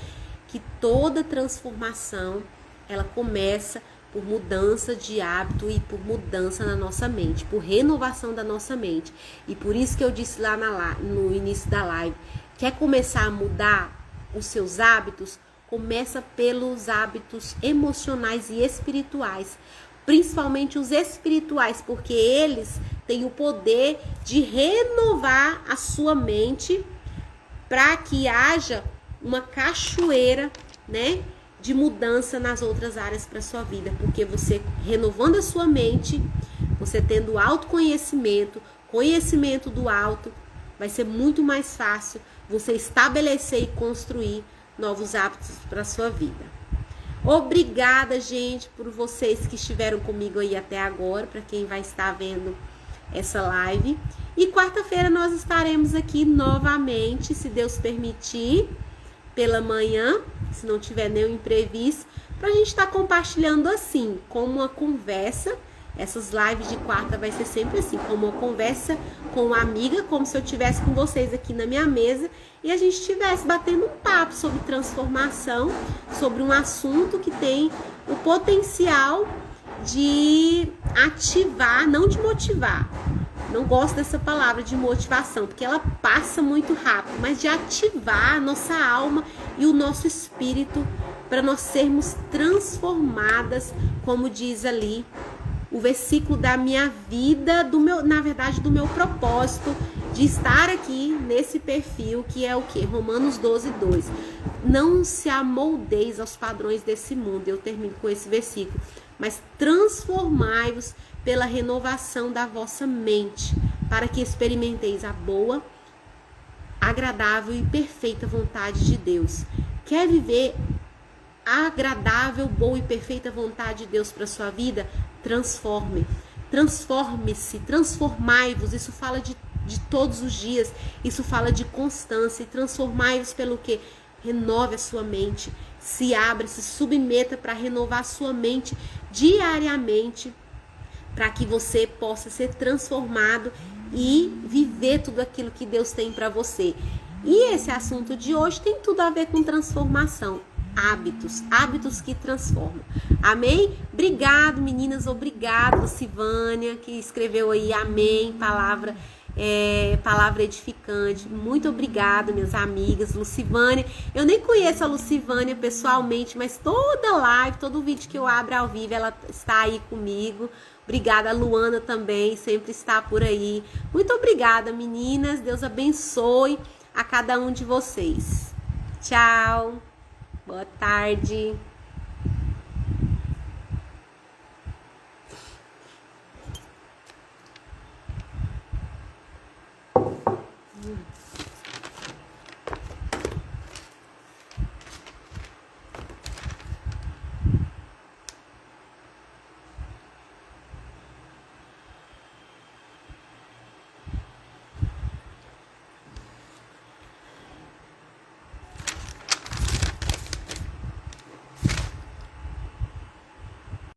que toda transformação, ela começa por mudança de hábito e por mudança na nossa mente, por renovação da nossa mente. E por isso que eu disse lá no início da live, quer começar a mudar os seus hábitos? Começa pelos hábitos emocionais e espirituais, principalmente os espirituais, porque eles têm o poder de renovar a sua mente para que haja uma cachoeira, né, de mudança nas outras áreas para sua vida, porque você renovando a sua mente, você tendo autoconhecimento, conhecimento do alto, vai ser muito mais fácil você estabelecer e construir novos hábitos para sua vida. Obrigada, gente, por vocês que estiveram comigo aí até agora, para quem vai estar vendo essa live. E quarta-feira nós estaremos aqui novamente, se Deus permitir, pela manhã, se não tiver nenhum imprevisto, para a gente estar compartilhando assim, como uma conversa. Essas lives de quarta vai ser sempre assim, como uma conversa com uma amiga, como se eu estivesse com vocês aqui na minha mesa e a gente estivesse batendo um papo sobre transformação, sobre um assunto que tem o potencial de ativar, não de motivar. Não gosto dessa palavra de motivação, porque ela passa muito rápido, mas de ativar a nossa alma e o nosso espírito para nós sermos transformadas, como diz ali o versículo da minha vida, do meu propósito de estar aqui nesse perfil, que é o que? Romanos 12:2. Não se amoldeis aos padrões desse mundo. Eu termino com esse versículo. Mas transformai-vos pela renovação da vossa mente, para que experimenteis a boa, agradável e perfeita vontade de Deus. Quer viver a agradável, boa e perfeita vontade de Deus para sua vida? Transforme-se, transformai-vos. Isso fala de todos os dias, isso fala de constância. E transformai-vos pelo que? Renove a sua mente, se abra, se submeta para renovar a sua mente diariamente, para que você possa ser transformado e viver tudo aquilo que Deus tem para você. E esse assunto de hoje tem tudo a ver com transformação. hábitos que transformam. Amém? Obrigado, meninas, obrigado, Lucivânia, que escreveu aí amém, palavra edificante. Muito obrigada, minhas amigas. Lucivânia, eu nem conheço a Lucivânia pessoalmente, mas toda live, todo vídeo que eu abro ao vivo, ela está aí comigo. Obrigada, a Luana também, sempre está por aí. Muito obrigada, meninas. Deus abençoe a cada um de vocês. Tchau. Boa tarde.